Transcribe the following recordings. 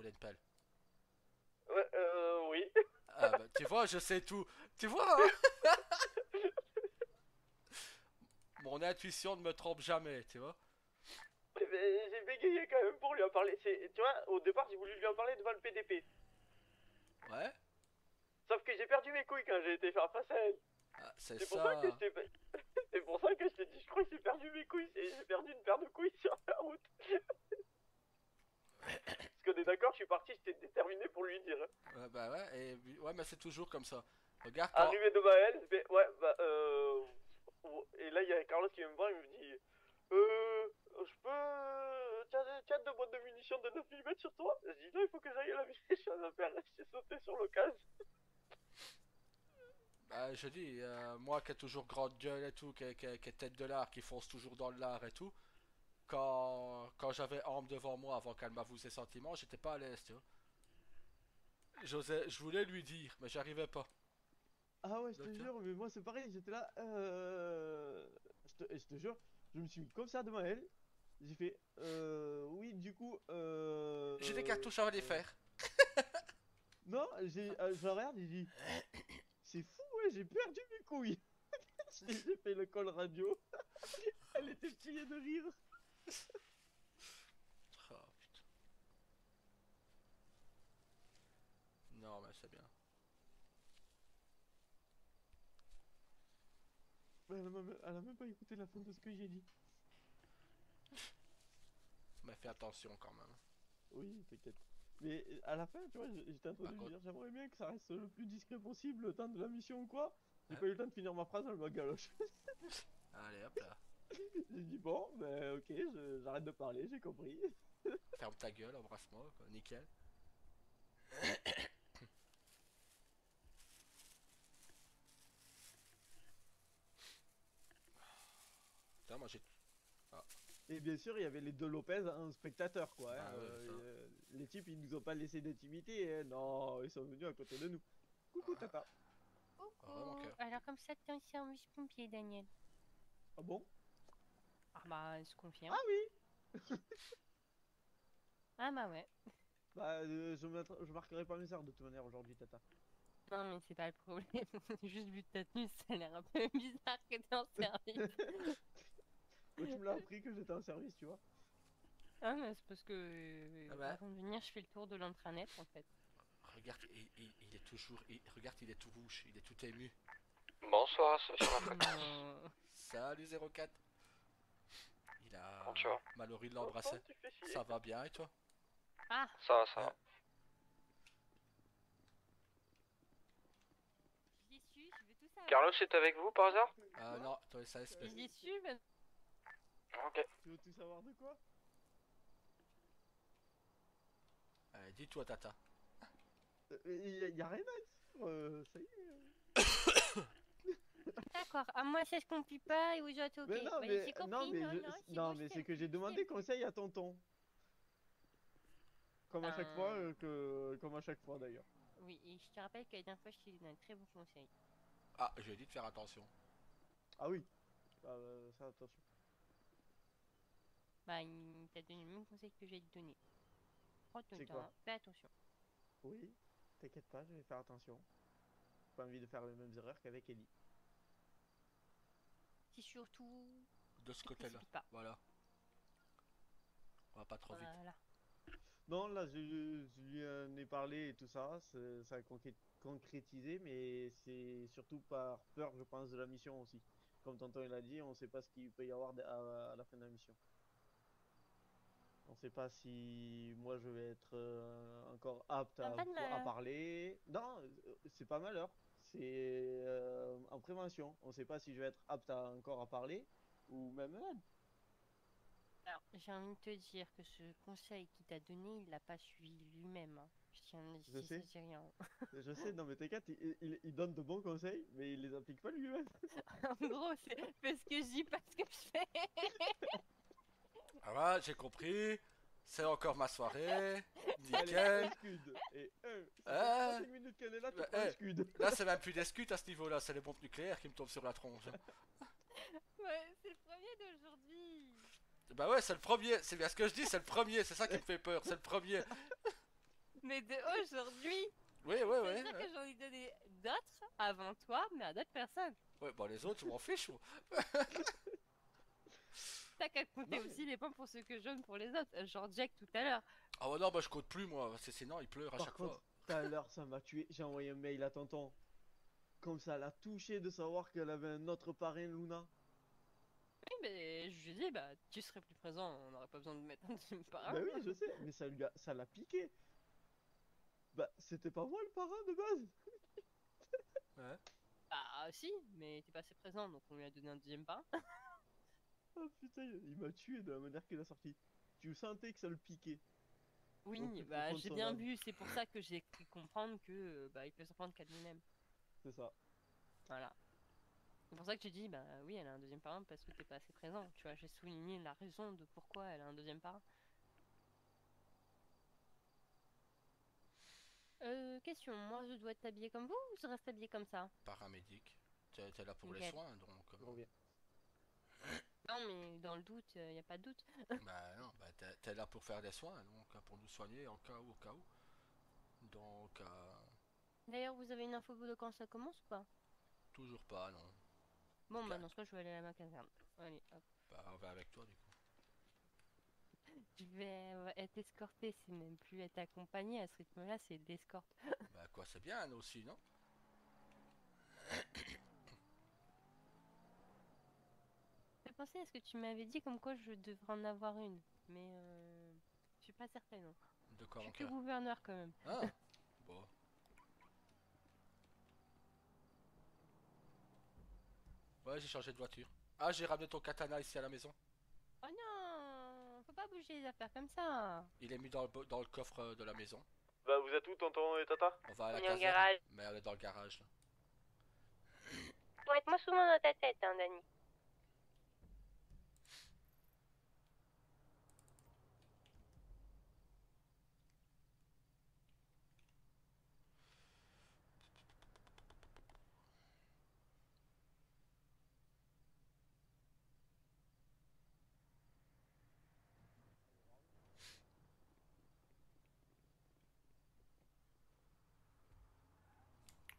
rouler une pelle. Ouais, oui. Ah bah, tu vois, je sais tout. Tu vois, hein. Mon intuition ne me trompe jamais, tu vois. Mais j'ai bégayé quand même pour lui en parler. Tu vois, au départ, j'ai voulu lui en parler devant le PDP. Ouais. Sauf que j'ai perdu mes couilles quand j'ai été faire face à elle. Ah, c'est C'est pour ça que je ça. t'ai c'est pour ça que je t'ai dit, je crois que j'ai perdu mes couilles. J'ai perdu une paire de couilles sur la route. Parce qu'on est d'accord, je suis parti, j'étais déterminé pour lui dire. Ouais, bah ouais, ouais, mais c'est toujours comme ça. Regarde quand. Arrivé devant elle, mais ouais, bah et là il y a Carlos qui vient me voir, il me dit je peux. Tiens deux boîtes de munitions de 9 mm sur toi. Je dis non, il faut que j'aille à la munition de faire. J'ai sauté sur l'occasion. Bah, je dis, moi qui ai toujours grande gueule et tout, qui est tête de l'art, qui fonce toujours dans l'art et tout, quand j'avais Ambre devant moi avant qu'elle m'avoue ses sentiments, j'étais pas à l'aise, tu vois. Je voulais lui dire, mais j'arrivais pas. Ah ouais, je Donc, te tu vois. jure, mais moi c'est pareil, j'étais là, je te jure, je me suis mis comme ça devant elle, j'ai fait, oui, du coup, J'ai des cartouches à aller faire. non, je la regarde, j'ai dit, c'est fou, ouais, j'ai perdu mes couilles. J'ai fait le call radio, elle était pliée de rire. Oh, putain. Non, mais c'est bien. Mais elle a même pas écouté la fin de ce que j'ai dit. Mais fais attention quand même. Oui, t'inquiète. Mais à la fin, tu vois, j'étais en train Par de lui contre. dire, j'aimerais bien que ça reste le plus discret possible le temps de la mission ou quoi. J'ai Hein. pas eu le temps de finir ma phrase, elle m'a galoche. Allez, hop là. J'ai dit, bon, ben ok, j'arrête de parler, j'ai compris. Ferme ta gueule, embrasse-moi, quoi. Nickel. Putain, moi j'ai. Ah, Et bien sûr, il y avait les deux Lopez en spectateur, quoi. Hein. bah ouais, ça. Les types, ils nous ont pas laissé d'intimité. Hein. Non, ils sont venus à côté de nous. Coucou, tata. Oh, mon Coucou. cœur. Alors comme ça, t'es un service pompier, Daniel. Ah bon? Ah bah, je confirme. Ah oui! Ah bah ouais. Bah, je marquerai pas mes heures de toute manière aujourd'hui, tata. Non mais c'est pas le problème. Juste vu ta tenue, ça a l'air un peu bizarre que t'es en service. Bah, tu me l'as appris que j'étais en service, tu vois. Ah mais c'est parce que Ah bah, avant de venir, je fais le tour de l'intranet en fait. regarde, il est toujours. Regarde, il est tout rouge, il est tout ému. Bonsoir, Sophie. Non. Salut 04. Il a Comment tu vas? mal au riz de Oh, l'embrasser. tu fais chier. Ça va bien et toi? Ah, Ça va, ça Ouais. va. je l'ai su, je veux tout savoir. Carlos est avec vous par hasard? Non, toi ça Je espèce. l'ai su, mais... Ok. Tu veux tout savoir de quoi? Allez, dis-toi, tata. Y a rien à dire, ça y est. D'accord, à moi ça se complie pas et aux autres ok. Mais non, Bah, mais, j'ai non, compris, mais, non, non, c'est bon, je mais t'ai c'est que vu, j'ai je demandé t'ai vu. conseil à tonton. Comme à chaque fois, Ben, comme à chaque fois d'ailleurs. oui, et je te rappelle que la dernière fois, je t'ai donné un très bon conseil. Ah, je lui ai dit de faire attention. Ah oui, ah, ça attention. Bah, il t'a donné le même conseil que j'ai donné. Prends ton C'est temps, quoi? fais attention. Oui, t'inquiète pas, je vais faire attention. Pas envie de faire les mêmes erreurs qu'avec Ellie. C'est surtout... De ce te côté-là. précipite pas. Voilà. On va pas trop vite. Voilà. Non, là, je lui en ai parlé et tout ça, ça a concrétisé, mais c'est surtout par peur, je pense, de la mission aussi. Comme tonton il a dit, on sait pas ce qu'il peut y avoir à la fin de la mission. On sait pas si moi je vais être encore apte T'as pas de à malheur. parler. Non, c'est pas malheur. C'est en prévention. On sait pas si je vais être apte encore à parler ou même malade. Alors, j'ai envie de te dire que ce conseil qu'il t'a donné, il l'a pas suivi lui-même. Hein. Je tiens à Je dire ça, sais, c'est rien. je sais, non mais t'inquiète, il donne de bons conseils, mais il les applique pas lui-même. En gros, c'est fais ce que je dis, pas ce que je fais. Ah ouais, j'ai compris. C'est encore ma soirée. Allez, Nickel. un scud. Et ça fait Ah, 35 minutes qu'elle est là, tu bah, prends un scud. là, c'est même plus des scuds à ce niveau-là, c'est les bombes nucléaires qui me tombent sur la tronche. Ouais, c'est le premier d'aujourd'hui. Bah ouais, c'est le premier, c'est bien ce que je dis, c'est le premier, c'est ça qui me fait peur, c'est le premier. Mais de aujourd'hui. Oui, oui, oui. C'est-à-dire que j'en ai donné d'autres avant toi, mais à d'autres personnes. Ouais, bon, les autres, je m'en fiche. Moi. T'as qu'à compter Non, mais- aussi les points pour ceux que je donne pour les autres. Genre Jack tout à l'heure. Ah ouais, non, bah je compte plus, moi. Parce que sinon, il pleure à Par chaque contre, fois. tout à l'heure, ça m'a tué. J'ai envoyé un mail à tonton. Comme ça l'a touché de savoir qu'elle avait un autre parrain, Luna. Oui, mais je lui ai dit, bah, tu serais plus présent, on n'aurait pas besoin de mettre un deuxième parrain. Bah oui, je sais, mais ça l'a piqué. Bah, c'était pas moi le parrain de base. Ouais. Bah, si, mais t'es pas assez présent, donc on lui a donné un deuxième parrain. Oh putain, il m'a tué de la manière qu'il a sorti. Tu sentais que ça le piquait. Au Oui, plus bah, profond de j'ai son bien âme. vu, c'est pour ça que j'ai cru comprendre que, bah, il peut s'en prendre qu'à lui-même. C'est ça. Voilà. C'est pour ça que j'ai dit, bah oui, elle a un deuxième parrain parce que t'es pas assez présent. Tu vois, j'ai souligné la raison de pourquoi elle a un deuxième parrain. Question, moi je dois être habillée comme vous ou je reste habillée comme ça? Paramédic. T'es là pour les Nickel. soins, donc. Je reviens. Non, mais dans le doute, y a pas de doute. Bah non, bah t'es là pour faire des soins, donc pour nous soigner en cas où, au cas où. Donc, D'ailleurs, vous avez une info de quand ça commence ou pas? toujours pas, non. Bon, bah Calme. dans ce cas, je vais aller à ma caserne. Allez, hop. Bah, on va avec toi, du coup. Je vais être escortée, c'est même plus être accompagnée à ce rythme-là, c'est de l'escorte. Bah, quoi, c'est bien, nous aussi, non? J'ai pensé à ce que tu m'avais dit comme quoi je devrais en avoir une, mais je suis pas certaine, hein. De Je quoi, suis mon que cœur? gouverneur quand même. Ah! Bon. Ouais, j'ai changé de voiture. Ah, j'ai ramené ton katana ici à la maison. Oh non, faut pas bouger les affaires comme ça. Il est mis dans le coffre de la maison. Bah, vous êtes où, tonton et tata? On va à la On est au caserne, garage. mais elle est dans le garage, là. Pour être moins souvent dans ta tête, hein, Dani.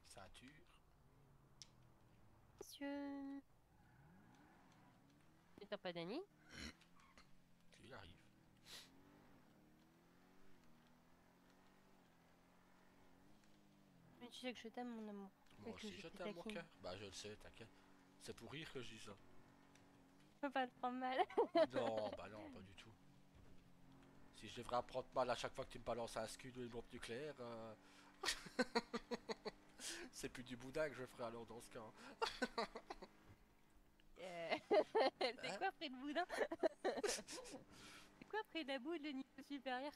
Ceinture. Monsieur. T'as pas Dani? Il arrive. Mais tu sais que je t'aime, mon amour. Moi Et que aussi, je je te t'aime, mon taquine. cœur. Bah, je le sais, t'inquiète. C'est pour rire que je dis ça. Faut pas le prendre mal. Non, bah non, pas du tout. Si je devrais apprendre mal à chaque fois que tu me balances un scud ou une bombe nucléaire, c'est plus du boudin que je ferai alors dans ce cas. C'est Hein? quoi après le boudin? C'est quoi après la boue de niveau supérieur?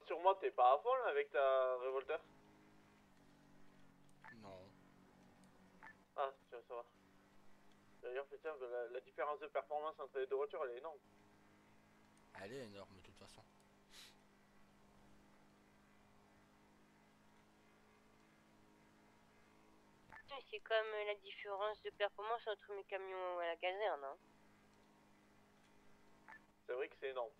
Sûrement, t'es pas à fond là avec ta revolter? Non. Ah, tu vas savoir. D'ailleurs, tiens, la différence de performance entre les deux voitures, elle est énorme. Elle est énorme de toute façon. C'est comme la différence de performance entre mes camions à la caserne, hein. C'est vrai que c'est énorme.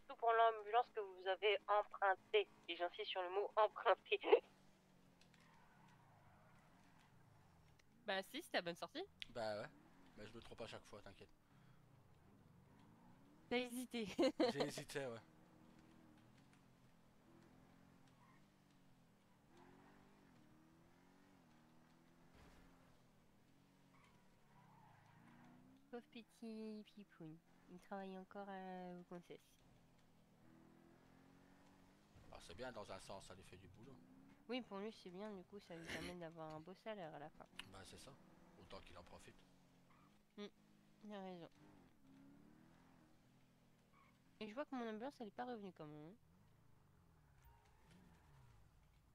Surtout pour l'ambulance que vous avez empruntée. Et j'insiste sur le mot emprunté. Bah si, c'est ta bonne sortie. Bah ouais. Mais je me trompe à chaque fois, t'inquiète. T'as hésité. J'ai hésité, ouais. Pauvre petit pipoune. Il travaille encore au concession. Ah, c'est bien dans un sens, ça lui fait du boulot. Oui, pour lui c'est bien, du coup ça lui permet d'avoir un beau salaire à la fin. Bah c'est ça. Autant qu'il en profite. Il a raison. Et je vois que mon ambulance elle est pas revenue quand même,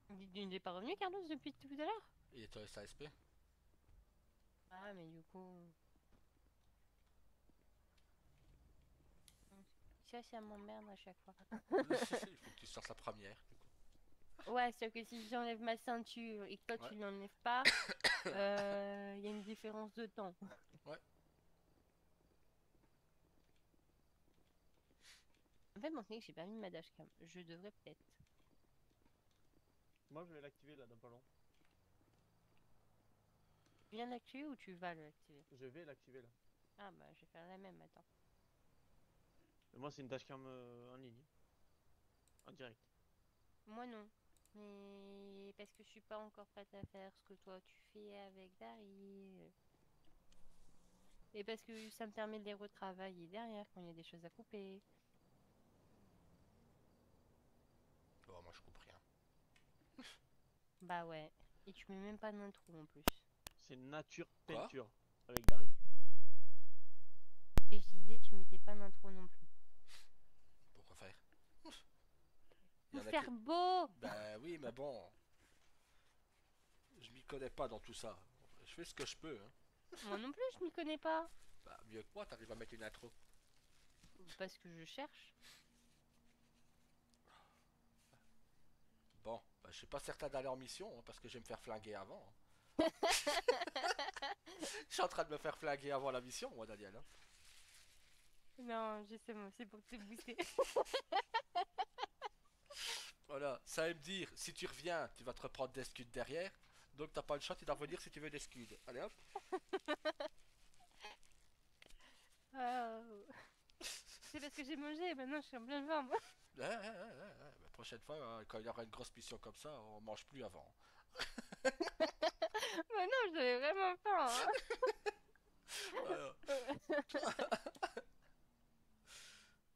hein. Il n'est pas revenu Carlos depuis tout à l'heure? Il est au SASP. Ah mais du coup... Ça m'emmerde à chaque fois. Il faut que tu sortes la première, du coup. Ouais, c'est que si j'enlève ma ceinture et que toi Ouais. tu l'enlèves pas, il y a une différence de temps. Ouais. En fait, mon truc, j'ai pas mis ma dashcam. Je devrais peut-être. Moi, je vais l'activer là dans pas long. Tu viens de l'activer ou tu vas l'activer? Je vais l'activer là. Ah bah, je vais faire la même, attends. Mais moi, c'est une dashcam en ligne. En direct. Moi non. Mais parce que je suis pas encore prête à faire ce que toi tu fais avec Dari. Et parce que ça me permet de les retravailler derrière quand il y a des choses à couper. Oh, moi je coupe rien. Bah ouais. Et tu mets même pas d'intro en plus. C'est nature Quoi? peinture avec Dari. Et je disais, tu mettais pas d'intro non plus. Pourquoi faire? Il y Pour en a faire qui... beau! Ben oui, mais bon. Je m'y connais pas dans tout ça. Je fais ce que je peux, hein. Moi non plus, je m'y connais pas. Bah, mieux que moi, t'arrives à mettre une intro. Parce que je cherche. Bon, bah, je suis pas certain d'aller en mission, hein, parce que je vais me faire flinguer avant, hein. Je suis en train de me faire flinguer avant la mission, moi, Daniel, hein. Non, je sais, moi, c'est pour te booster. Voilà, ça va me dire, si tu reviens, tu vas te reprendre des scuds derrière. Donc t'as pas le choix, tu dois revenir si tu veux des scuds. Allez hop. Oh. C'est parce que j'ai mangé et maintenant je suis en pleine forme. La prochaine fois, quand il y aura une grosse mission comme ça, on mange plus avant. Bah non, j'avais vraiment faim. Hein. Voilà.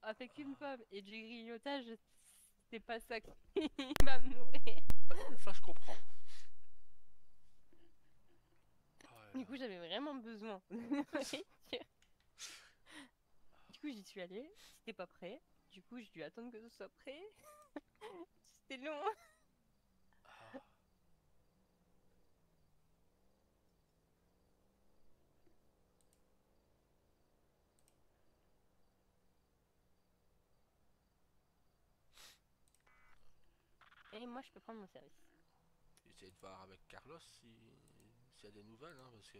Avec une pomme et du grignotage, c'est pas ça qui va me nourrir. Ça, je comprends. Du coup, j'avais vraiment besoin de nourriture. Du coup, j'y suis allée. C'était pas prêt. Du coup, j'ai dû attendre que ce soit prêt. C'était long. Et moi, je peux prendre mon service. Essayez de voir avec Carlos s'il y a des nouvelles, hein, parce que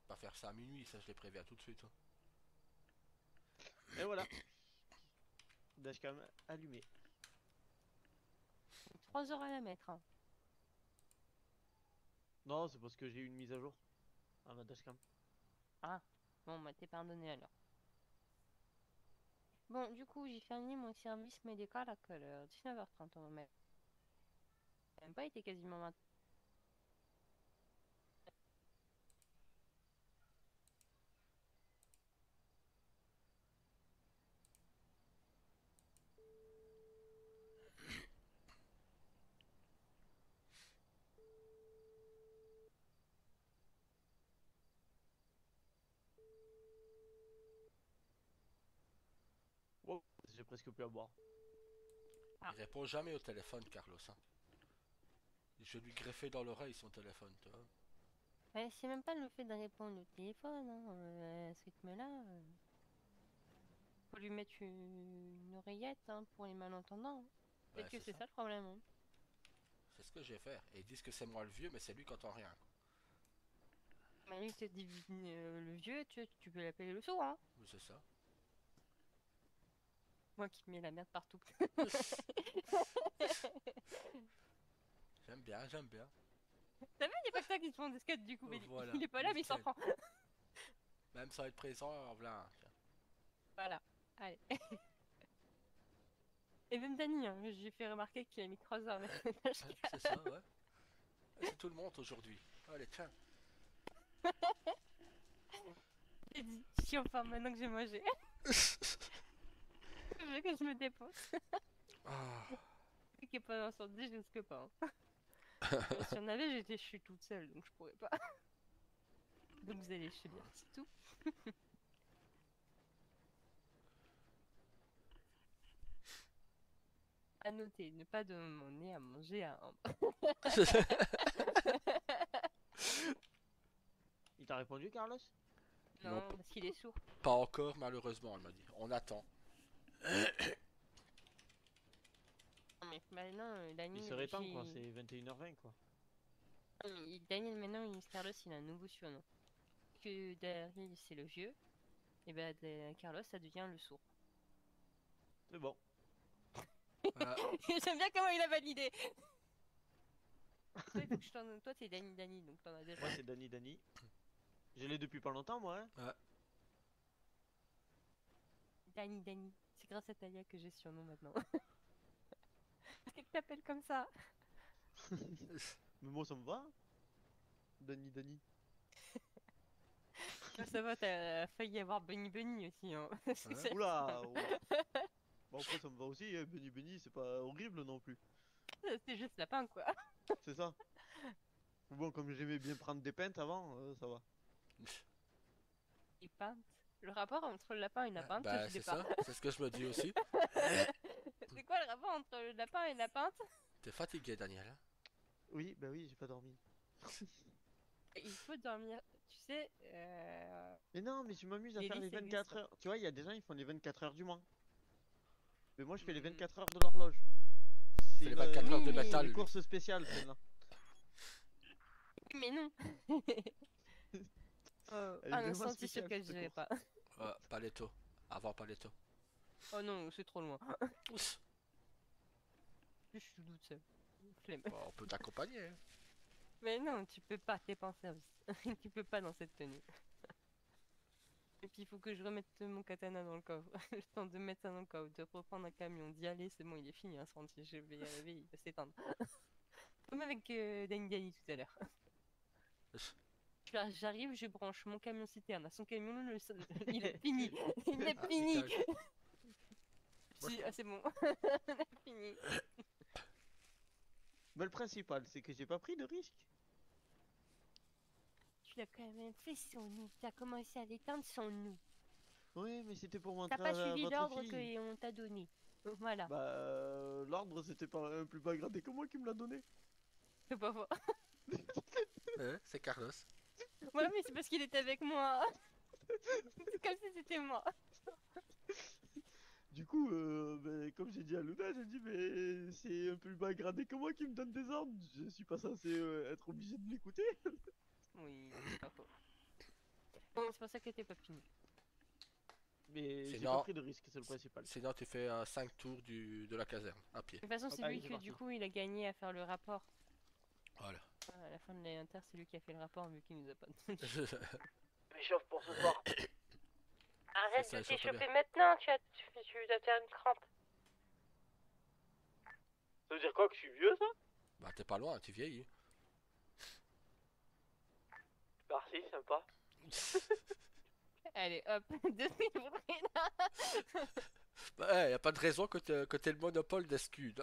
pas faire ça à minuit, ça je l'ai prévu à tout de suite, hein. Et voilà. Dashcam allumée. 3 heures à la mettre. Hein. Non, c'est parce que j'ai eu une mise à jour à ma dashcam. Ah, bon, bah t'es pardonné alors. Bon, du coup, j'ai fini mon service médical à quelle heure? 19h30, on va mettre. Ça a même pas été quasiment 20. Wow, j'ai presque plus à boire. Ah. Il répond jamais au téléphone, Carlos, hein. Je vais lui greffer dans l'oreille son téléphone, tu vois. Ouais, c'est même pas le fait de répondre au téléphone, hein, à ce rythme-là. Faut lui mettre une oreillette hein, pour les malentendants. Hein. Ben, Peut-être que c'est c'est ça. ça le problème. Hein. C'est ce que je vais faire. Et ils disent que c'est moi le vieux, mais c'est lui qui entend rien, quoi. Mais lui, il te dit le vieux, tu peux l'appeler le sourd. Hein. Oui, c'est ça. Moi qui mets la merde partout. J'aime bien, j'aime bien. T'as vu, il n'y a pas que ça qui se font des skates du coup. Mais Voilà, il est pas là, mais il s'en nickel. prend. Même sans être présent, voilà. Voilà. Allez. Et même Dani, hein, j'ai fait remarquer qu'il a mis 3 heures. C'est ça, ouais. C'est tout le monde aujourd'hui. Allez, tiens. J'ai dit, je suis en forme maintenant que j'ai mangé. Je veux que je me dépose. Ah. Vu qu'il n'y a pas d'incendie, je risque pas. Hein. Si on avait, je suis toute seule, donc je pourrais pas. Donc vous allez chez bien, c'est tout. À noter, ne pas demander à manger à un. Il t'a répondu, Carlos? Non, Non, parce qu'il est sourd. Pas encore, malheureusement, elle m'a dit. On attend. À mais maintenant, Il Daniel, serait temps quoi, c'est 21h20 quoi. Daniel, maintenant, Carlos, il a un nouveau surnom. Que Daryl, c'est le vieux, et ben Carlos, ça devient le sourd. C'est bon. Voilà. J'aime bien comment il a validé. Toi, il faut que je toi, c'est Dani, donc t'en as déjà. Moi c'est Dani. Je l'ai depuis pas longtemps moi. Hein. Dani. C'est grâce à Talia que j'ai ce surnom maintenant. Parce qu'elle t'appelle comme ça. Mais moi ça me va. Dani. Ça va, t'as failli avoir Bunny aussi. Hein. Oula. Bon après ça me va aussi, hein. Benny, c'est pas horrible non plus. C'est juste lapin quoi. C'est ça. Bon comme j'aimais bien prendre des peintes avant, ça va. Et peinte. Le rapport entre le lapin et la peinte, Bah, je sais c'est pas. ça, c'est ce que je me dis aussi. C'est quoi le rapport entre le lapin et la peinte? T'es fatigué, Daniel. Hein? Oui, bah oui, j'ai pas dormi. Il faut dormir, tu sais. Mais non, mais je m'amuse à Les faire les listes 24 existent. heures. Tu vois, il y a des gens ils font les 24 heures du Mans. Mais moi je fais les Mm. 24 heures de l'horloge. Fais les 24 heures de Oui, mais- métal, les lui. courses spéciales celle-là. Mais non. Elle est Un vraiment instant, c'est sûr spéciale, que je cette dirais course. pas. Paletto. Avant Paletto. Oh non, c'est trop loin. Oups. Je suis toute seule. Flemme. Bon, on peut t'accompagner. Hein. Mais non, tu peux pas, t'es pas en service. Tu peux pas dans cette tenue. Et puis il faut que je remette mon katana dans le coffre. Le temps de mettre ça dans le coffre, de reprendre un camion, d'y aller, c'est bon, il est fini, hein, ce rentier. Je vais y arriver, il va s'éteindre. Comme avec Dani tout à l'heure. J'arrive, je branche mon camion citerne à son camion, il est fini. Il est fini. Si, ah, c'est bon. Il est fini. Mais le principal, c'est que j'ai pas pris de risque. Tu l'as quand même fait sans nous. T'as commencé à l'éteindre sans nous. Oui, mais c'était pour T'as montrer pas à suivi votre l'ordre fille. qu'on t'a donné. Voilà. Bah, l'ordre c'était pas un plus bas gradé que moi qui me l'a donné. C'est pas faux. C'est Carlos. Ouais, mais c'est parce qu'il était avec moi. C'est comme si c'était moi. Du coup, bah, comme j'ai dit à Luna, j'ai dit, mais c'est un plus bas gradé que moi qui me donne des ordres. Je suis pas censé être obligé de l'écouter. Oui, c'est pas faux. Bon, c'est pour ça que t'es pas fini. Mais j'ai Sinon- pas pris de risque, c'est le principal. Sinon, tu fais 5 tours de la caserne, à pied. De toute façon, c'est Ah, lui c'est que parti. du coup il a gagné à faire le rapport. Voilà. À la fin de l'année inter, c'est lui qui a fait le rapport vu qu'il nous a pas donné. M'échauffe pour ce soir. Arrête ça, de il sortait t'échauffer bien. maintenant, tu vas faire une crampe. Ça veut dire quoi que je suis vieux ça? Bah, t'es pas loin, tu vieillis. Merci, sympa. Allez, hop, demi Bah, y a pas de raison que t'aies le monopole des scuds.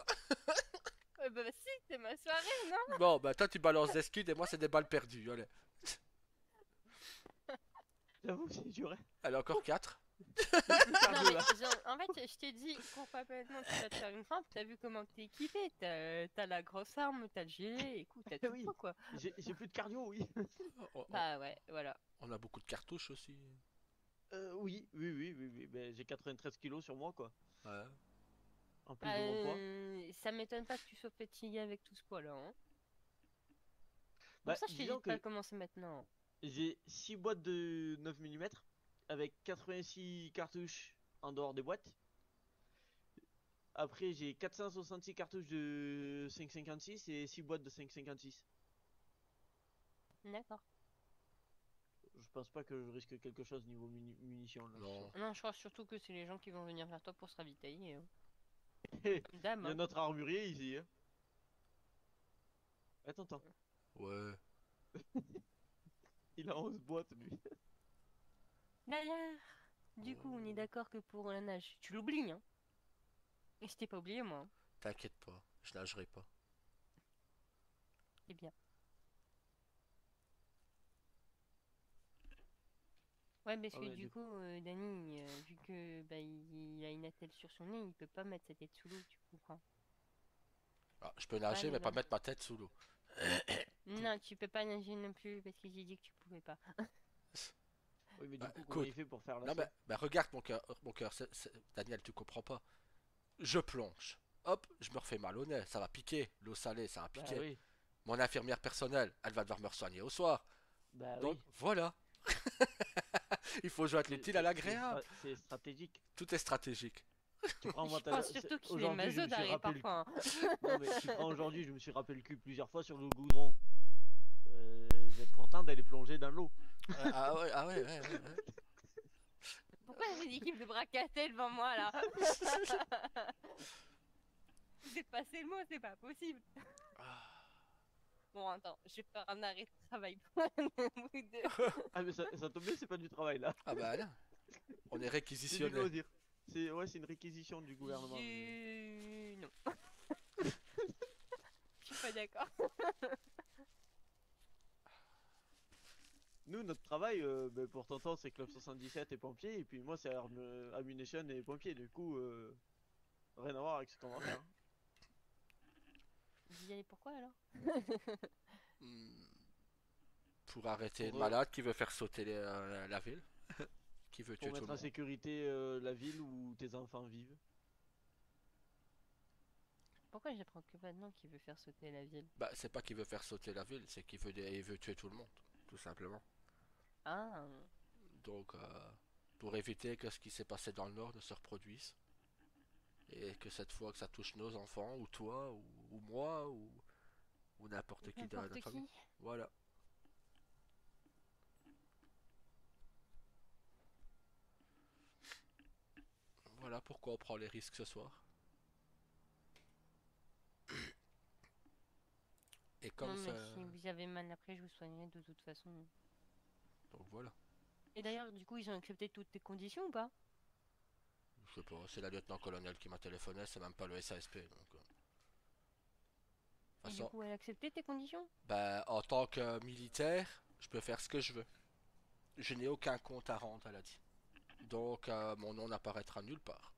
Bah si, c'est ma soirée, non? Bon, bah, toi, tu balances des scuds et moi, c'est des balles perdues. Allez, J'avoue, c'est dur. Hein. allez encore 4. Non, mais en fait, je t'ai dit, complètement, tu vas te faire une crampe, t'as vu comment t'es équipé, t'as la grosse arme, t'as le gilet, écoute, t'as tout Oui. quoi. J'ai plus de cardio, oui. Bah ouais, voilà. On a beaucoup de cartouches aussi. Oui. Ben, j'ai 93 kilos sur moi, quoi. Ouais. En plus de mon poids. Ça m'étonne pas que tu sois fatigué avec tout ce poids-là, hein. Bah, Pour ça, je t'ai dit disons de pas que commencer maintenant. j'ai 6 boîtes de 9 mm avec 86 cartouches en dehors des boîtes. Après, j'ai 466 cartouches de 5,56 et 6 boîtes de 5,56. D'accord. Je pense pas que je risque quelque chose niveau munitions là. Non. Non, je crois surtout que c'est les gens qui vont venir vers toi pour se ravitailler. Hein. Il Comme dame, y a hein. notre armurier ici. Hein. Attends. Ouais. Il a 11 boîtes lui. D'ailleurs, du coup, on est d'accord que pour la nage, tu l'oublies, hein. Et je t'ai pas oublié, moi. Hein. T'inquiète pas, je nagerai pas. C'est bien. Ouais, parce Ah que ouais, du coup, Dany, vu que bah, il a une attelle sur son nez, il peut pas mettre sa tête sous l'eau, tu comprends? Ah, je peux nager, Allez, mais pas là. mettre ma tête sous l'eau. Non, tu peux pas nager non plus parce que j'ai dit que tu pouvais pas. Oui, mais du Bah, coup, comment écoute. il fait pour faire la Non, mais regarde mon cœur, Daniel, tu comprends pas. Je plonge. hop, je me refais mal au nez, ça va piquer. L'eau salée, ça va Bah piquer. oui, Mon infirmière personnelle, elle va devoir me soigner au soir. bah Donc oui. voilà, il faut joindre l'utile à l'agréable. C'est stratégique. Tout est stratégique. Tu prends moi Je pense surtout qu'il est aujourd'hui je maso me suis d'arrêt rappelé le parfois. Hein. non mais tu prends aujourd'hui je me suis rappelé le cul plusieurs fois sur le goudron. Je vais être content d'aller plonger dans l'eau. Ah ouais, ah ouais, ouais, ouais, ouais. Pourquoi il y a une équipe de bras cassés devant moi là? C'est passé le mot, c'est pas possible. Bon, attends, je vais faire un arrêt de travail pour vous deux. Ah mais ça tombe bien, c'est pas du travail là. Ah bah là, on est C'est du réquisitionné. loisir. C'est une réquisition du gouvernement. Non. Je suis pas d'accord. Nous notre travail pour tonton c'est Club 77 et pompiers et puis moi c'est Ammunition et pompiers du coup rien à voir avec ce qu'on va faire. Hein. Vous y allez pourquoi alors? Hmm, Pour arrêter Pour, le malade qui veut faire sauter la ville, qui veut tuer Pour tout le mettre en monde. sécurité la ville où tes enfants vivent. Pourquoi j'apprends que maintenant qu'il veut faire sauter la ville? Bah c'est pas qu'il veut faire sauter la ville, c'est qu'il veut, il veut tuer tout le monde, tout simplement. Ah, Donc pour éviter que ce qui s'est passé dans le Nord ne se reproduise. Et que cette fois que ça touche nos enfants, ou toi, ou moi, ou n'importe qui de n'importe notre famille. qui. Voilà. Voilà pourquoi on prend les risques ce soir. Et Non, comme ça. mais si vous avez mal après, je vous soignerai de toute façon. Donc voilà. Et d'ailleurs, du coup, ils ont accepté toutes tes conditions ou pas? Je sais pas, c'est la lieutenant-colonel qui m'a téléphoné, c'est même pas le SASP. Donc, de toute Et du façon, coup, elle a accepté tes conditions? ben, en tant que militaire, je peux faire ce que je veux. Je n'ai aucun compte à rendre, elle a dit. Donc mon nom n'apparaîtra nulle part.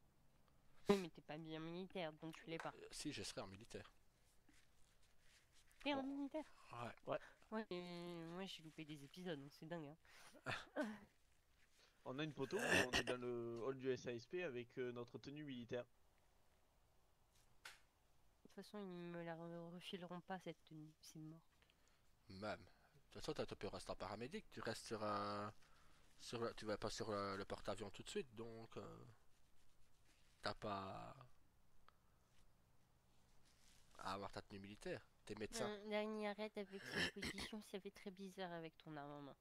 Oui, mais t'es pas bien militaire, donc tu l'es pas. Si, je serai un militaire. T'es un Bon. militaire? Ouais. Ouais, mais moi j'ai loupé des épisodes, donc c'est dingue. Hein. On a une photo, on est dans le hall du SASP avec notre tenue militaire. De toute façon, ils me la refileront pas cette tenue, c'est mort. Même. De toute façon, tu peux rester en paramédic, tu restes tu vas pas sur le porte-avions tout de suite, donc t'as pas à avoir ta tenue militaire. T'es médecin. Dernier arrête avec cette position, ça fait très bizarre avec ton arme en main.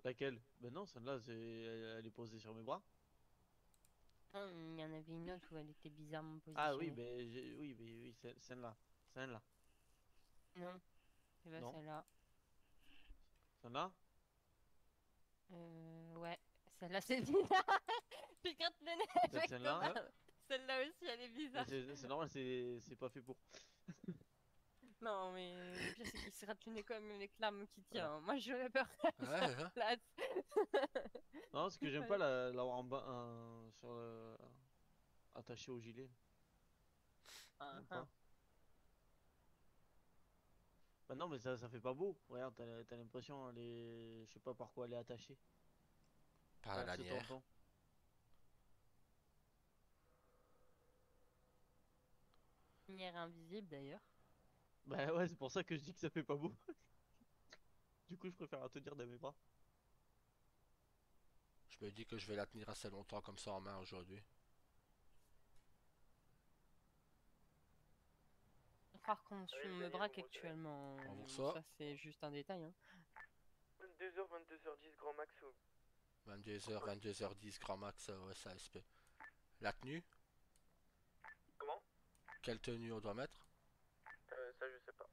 Laquelle? Ben non, celle-là elle est posée sur mes bras. Non, il y en avait une autre où elle était bizarrement positionnée. Ah oui, oui, celle-là. Celle-là. Non, c'est pas Non. celle-là. Celle-là? Ouais, celle-là c'est bizarre. Je gratte le nez avec Celle-là, Thomas. Celle-là aussi, elle est bizarre. C'est normal, c'est pas fait pour. Non, mais le pire, c'est qu'il se gratte le nez comme avec l'arme qui tient. Moi, j'aurais peur Ouais, à sa ouais. place. Non, ce que j'aime pas l'avoir en bas, sur le... attaché au gilet. Ah, J'aime ah. pas. Bah non, mais ça fait pas beau. Regarde, t'as l'impression, elle est... je sais pas par quoi elle est attachée. Par la Regarde ce lanière. tonton. Lumière invisible d'ailleurs. Bah ouais, c'est pour ça que je dis que ça fait pas beau. Du coup, je préfère la tenir dans mes bras. Je me dis que je vais la tenir assez longtemps comme ça en main aujourd'hui. Par contre, Oui, je me Daniel, braque moi, actuellement. Bon, ça. Ça, c'est juste un détail. Hein. 22h, 22h10, grand max. 22h, 22h10, grand max au SASP. La tenue? Comment? Quelle tenue on doit mettre? Ça, je sais pas.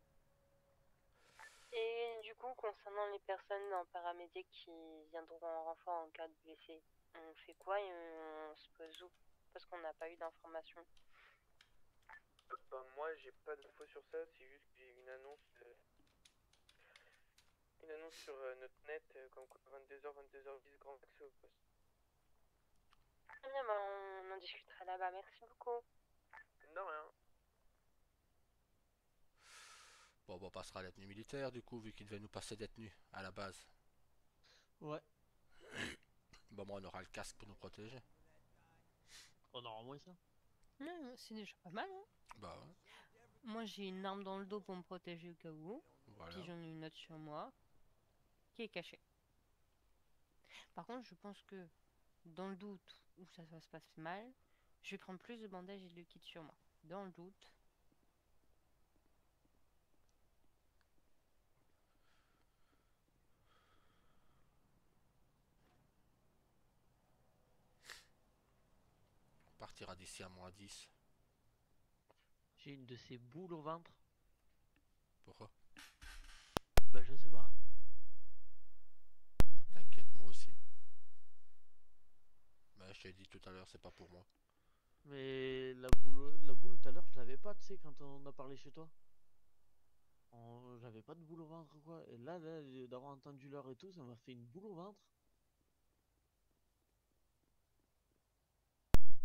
Et du coup, concernant les personnes en paramédic qui viendront en renfort en cas de blessé, on fait quoi et on se pose où? Parce qu'on n'a pas eu d'informations. Bah, moi, j'ai pas d'infos sur ça, c'est juste que j'ai une annonce. Une annonce sur notre net, comme quoi 22h, 22h10, grand max au poste. Très bien, bah, on en discutera là-bas. Merci beaucoup. Non, rien. Bon, on passera à la tenue militaire du coup, vu qu'il devait nous passer des tenues à la base. Ouais. Bon, moi, on aura le casque pour nous protéger. On aura moins ça. Non, c'est déjà pas mal, hein. Bah ouais, Moi, j'ai une arme dans le dos pour me protéger au cas où. voilà. Puis j'en ai une autre sur moi qui est cachée. Par contre, je pense que dans le doute où ça va se passer mal, je vais prendre plus de bandages et de liquide sur moi. Dans le doute. On partira d'ici à -10. J'ai une de ces boules au ventre. Pourquoi? Bah je sais pas. T'inquiète, moi aussi. Bah, je t'ai dit tout à l'heure, c'est pas pour moi. Mais la boule tout à l'heure, je l'avais pas, tu sais, quand on a parlé chez toi. J'avais pas de boule au ventre ou quoi. Et là, d'avoir entendu l'heure et tout, ça m'a fait une boule au ventre.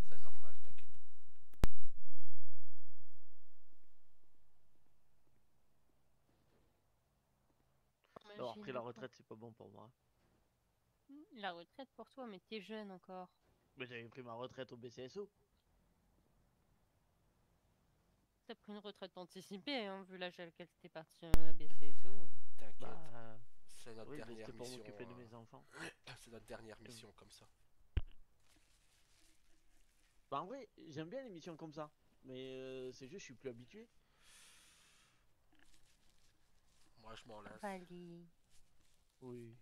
C'est normal, t'inquiète. D'avoir J'ai pris la le retraite, c'est pas bon pour moi. La retraite pour toi, mais t'es jeune encore. Mais j'avais pris ma retraite au BCSO. T'as pris une retraite anticipée, hein, vu l'âge à lequel t'es parti à BCSO. T'inquiète. Bah C'est notre oui, mais dernière c'était pour mission. m'occuper de mes enfants. C'est notre dernière mission comme ça. Bah en vrai, j'aime bien les missions comme ça. Mais c'est juste, je suis plus habitué. Moi, je m'en laisse. Allez, Oui.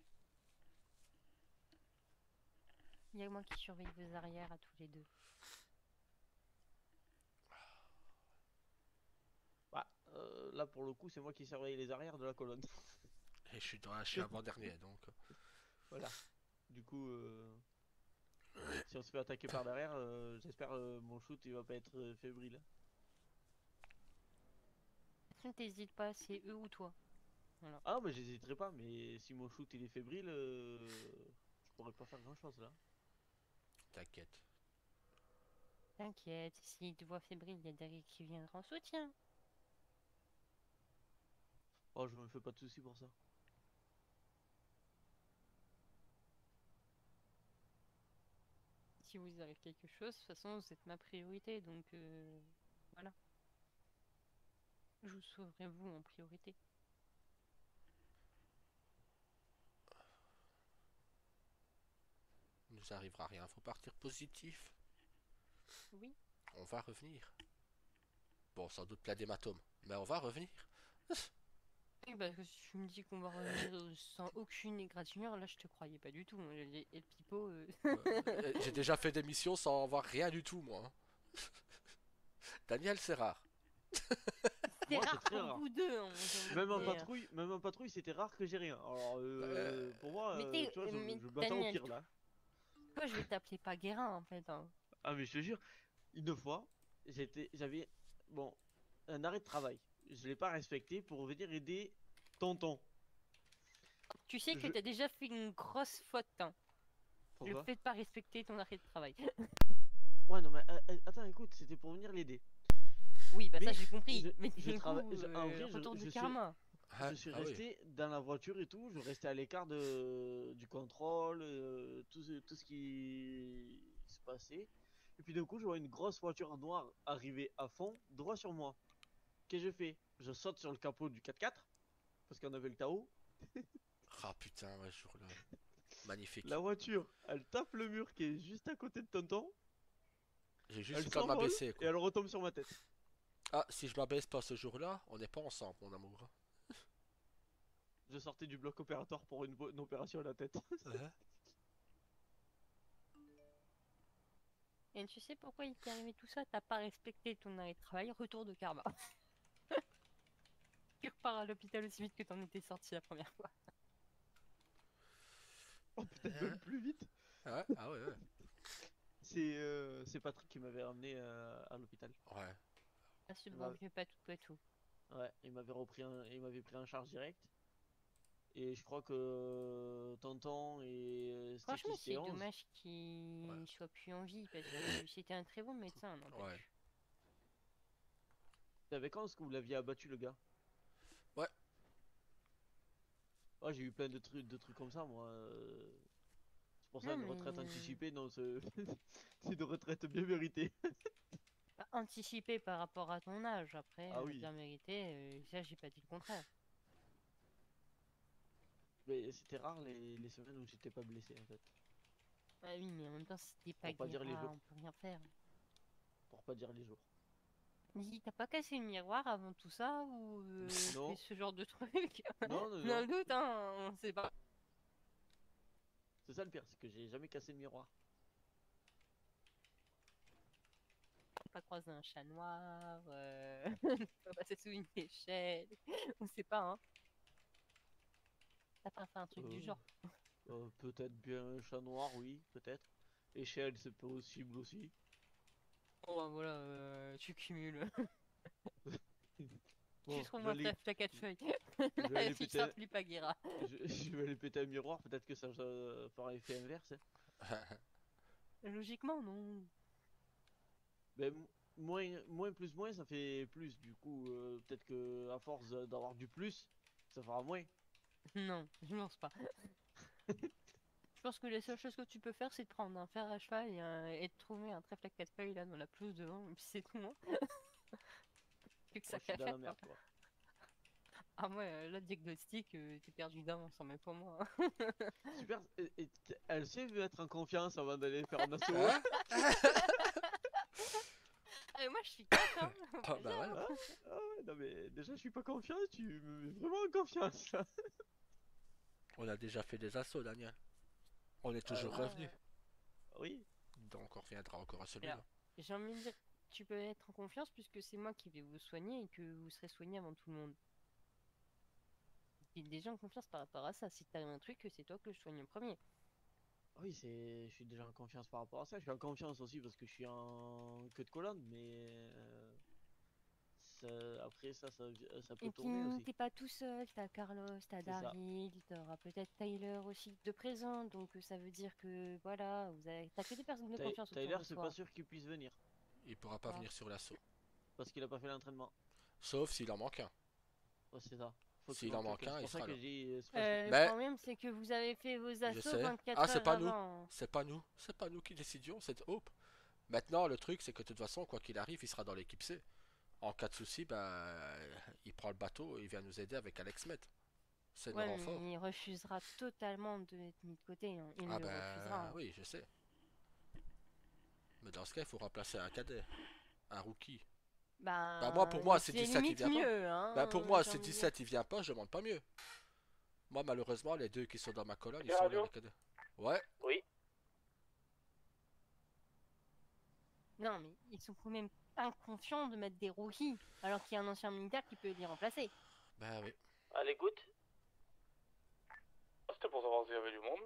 il y a moi qui surveille vos arrières à tous les deux. Bah, là pour le coup, c'est moi qui surveille les arrières de la colonne. Et je suis avant-dernier, donc. Voilà. Du coup, si on se fait attaquer par derrière, j'espère mon shoot il va pas être fébrile. T'hésites pas, c'est eux ou toi. Voilà. Ah, mais j'hésiterai pas, mais si mon shoot il est fébrile, je pourrais pas faire grand chose là. T'inquiète. T'inquiète, s'ils te voient fébrile, il y a Derek qui viendra en soutien. Oh, je me fais pas de soucis pour ça. Si vous arrive quelque chose, de toute façon, vous êtes ma priorité, donc voilà. Je vous sauverai vous en priorité. Il nous arrivera rien. Faut partir positif. Oui. On va revenir. Bon, sans doute plein d'hématomes. Mais on va revenir. Et bah, que si tu me dis qu'on va revenir sans aucune égratignure, là je te croyais pas du tout. Et le pipeau. J'ai déjà fait des missions sans avoir rien du tout, moi. Daniel, c'est rare. C'est Moi, c'est rare très pour rare. vous deux. Hein, Même en patrouille, c'était rare que j'ai rien. Alors, pour moi, Mais tu vois, mais je m'attends au Daniel, pire là. toi je vais t'appeler pas Guérin en fait. Hein. Ah, mais je te jure, une fois, j'avais, bon, un arrêt de travail. Je l'ai pas respecté pour venir aider tonton. Tu sais que Je- t'as déjà fait une grosse faute. Hein. Le Pourquoi? fait de pas respecter ton arrêt de travail. Ouais, non, mais attends, écoute, c'était pour venir l'aider. Oui, bah ça Mais j'ai compris. je- Mais je du travaille- coup, en vrai, retour je du suis- karma. Ah, Je suis ah oui. resté dans la voiture et tout, je restais à l'écart du contrôle, tout ce qui se passait. Et puis d'un coup, je vois une grosse voiture noire arriver à fond, droit sur moi. Qu'est-ce que je fais? Je saute sur le capot du 4x4, parce qu'on avait le Tao. Ah putain, ouais, ce jour-là. Magnifique. La voiture, elle tape le mur qui est juste à côté de tonton, J'ai juste elle eu le temps de s'envole m'abaisser, et quoi. elle retombe sur ma tête. Ah, si je m'abaisse pas ce jour-là, on n'est pas ensemble, mon amour. Je sortais du bloc opératoire pour une opération à la tête. Hein? Et tu sais pourquoi il t'est arrivé tout ça? T'as pas respecté ton arrêt de travail, retour de karma. Tu repars à l'hôpital aussi vite que t'en étais sorti la première fois. Oh, peut-être même plus vite. Ah ouais, ah ouais, ouais. C'est Patrick qui m'avait ramené à l'hôpital. Ouais. Ah, ce bon vieux pas tout à tout. Ouais, il m'avait pris en charge direct. Et je crois que Tonton et Franchement, Sticky c'est c'était 11. dommage qu'il Ouais. soit plus en vie parce que c'était un très bon médecin. N'empêche. Ouais. C'est avec 11 que vous l'aviez abattu le gars. Ouais. Ouais, j'ai eu plein de trucs comme ça moi. C'est pour ça Non, une retraite mais- anticipée, non, c'est c'est une retraite bien méritée. Anticiper par rapport à ton âge, après, Ah oui. bien mérité, ça j'ai pas dit le contraire. Mais c'était rare les semaines où j'étais pas blessé en fait. Ah oui, mais en même temps, si t'es pas Pour pas dire les Guerra, jours. on peut rien faire. Pour pas dire les jours. Dis, t'as pas cassé le miroir avant tout ça ou Non. fait ce genre de truc? Non, non, Dans non. le doute, hein, on sait pas. C'est ça le pire, c'est que j'ai jamais cassé le miroir. Pas croiser un chat noir, pas passer sous une échelle, on sait pas, hein. T'as pas fait un truc du Euh, genre. Peut-être bien un chat noir, oui, peut-être. Échelle, c'est possible aussi. Bon, bah, voilà, tu cumules. Bon, Tu seras au je vais moins aller, ta caca de feuilles. je vais aller Il péter, sera plus pas Guerra. je vais aller péter un miroir, peut-être que ça fera effet inverse. Hein. Logiquement, non. Mais moins plus moins, ça fait plus. Du coup, peut-être que à force d'avoir du plus, ça fera moins. Non, je pense pas. Je pense que la seule chose que tu peux faire, c'est de prendre un fer à cheval et de trouver un trèfle à quatre feuilles là dans la pelouse devant, et puis c'est tout, hein. Plus que Moi, ça je suis qu'à dans la faire, quoi. merde, quoi. Ah ouais, là, diagnostic, t'es perdu d'avance, hein, mais pas moi, hein. Super. Elle sait être en confiance avant d'aller faire un assaut. Hein? Ah, mais moi, je suis content. Ah, bah ouais. Ah, ah ouais, non mais déjà je suis pas confiant, tu me mets vraiment en confiance. On a déjà fait des assauts, Daniel. On est toujours oui. revenu. Oui. Donc on reviendra encore à celui-là. Alors, j'ai envie de dire, tu peux être en confiance puisque c'est moi qui vais vous soigner et que vous serez soigné avant tout le monde. T'es déjà en confiance par rapport à ça. Si t'as un truc, c'est toi que je soigne en premier. Oui, je suis déjà en confiance par rapport à ça. Je suis en confiance aussi parce que je suis en queue de colonne, mais après ça peut Et tourner puis, aussi. t'es pas tout seul, t'as Carlos, t'as C'est ça. Daryl, t'auras peut-être Tyler aussi de présent, donc ça veut dire que voilà, t'as que des personnes de confiance autour Tyler, de c'est pas toi. sûr qu'il puisse venir Il pourra pas Ah. venir sur l'assaut. parce qu'il a pas fait l'entraînement. Sauf s'il en manque un. Ouais, c'est ça. Faut qu'il S'il en manque manque un, quelqu'un. C'est il pour ça sera que là. je dis. C'est pas Le Mais problème, c'est que vous avez fait vos je assauts sais. 24 Ah, c'est heures pas nous. avant. C'est pas nous. C'est pas nous qui décidions, c'est Hope. Maintenant, le truc, c'est que de toute façon, quoi qu'il arrive, il sera dans l'équipe C. En cas de souci, bah, il prend le bateau et il vient nous aider avec Alex Met. C'est nos Ouais, renforts. mais il refusera totalement d'être mis de côté, hein. Il Ah le refusera, bah hein. oui, je sais. Mais dans ce cas, il faut remplacer un cadet, un rookie. Bah moi, pour moi, c'est c'est 17, il limite vient pas. mieux, hein, Bah pour moi, j'ai c'est envie de dire. 17, il vient pas, je demande pas mieux. Moi, malheureusement, les deux qui sont dans ma colonne, ils Les sont là, radios les cadets. Ouais, Oui. Non, mais ils sont quand même inconfiants de mettre des rookies, alors qu'il y a un ancien militaire qui peut les remplacer. bah oui. Allez, goûte. C'était pour savoir s'il y avait du monde.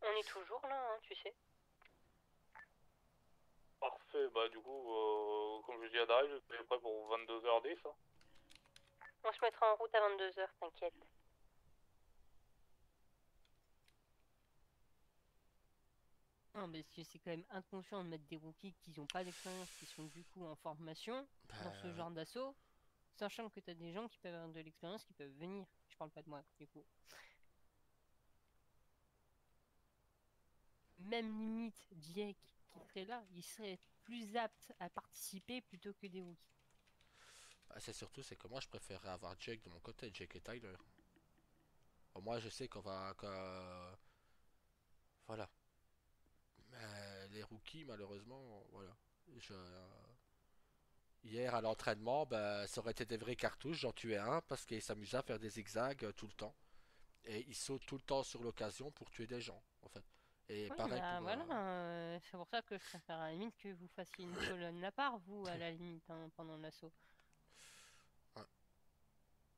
On est toujours là, hein, tu sais. Parfait, bah du coup, comme je dis à Daryl, je suis prêt pour 22h10. Hein. On se mettra en route à 22h, t'inquiète. Non, mais c'est quand même inconscient de mettre des rookies qui n'ont pas d'expérience, qui sont du coup en formation dans ce Bah, genre d'assaut, sachant que t'as des gens qui peuvent avoir de l'expérience qui peuvent venir. Je parle pas de moi, du coup. Même limite, Jake qui serait là, il serait plus apte à participer plutôt que des rookies. bah, c'est surtout, c'est que moi, je préférerais avoir Jake de mon côté, Jake et Tyler. Au moins, je sais qu'on va... Voilà. Mais les rookies, malheureusement, voilà. Hier à l'entraînement, bah, ça aurait été des vraies cartouches, j'en tuais un parce qu'il s'amusait à faire des zigzags tout le temps. Et il saute tout le temps sur l'occasion pour tuer des gens, en fait. Et Oui, pareil bah pour... voilà, c'est pour ça que je préfère à la limite que vous fassiez une colonne à part, vous, à la limite, hein, pendant l'assaut. Ouais.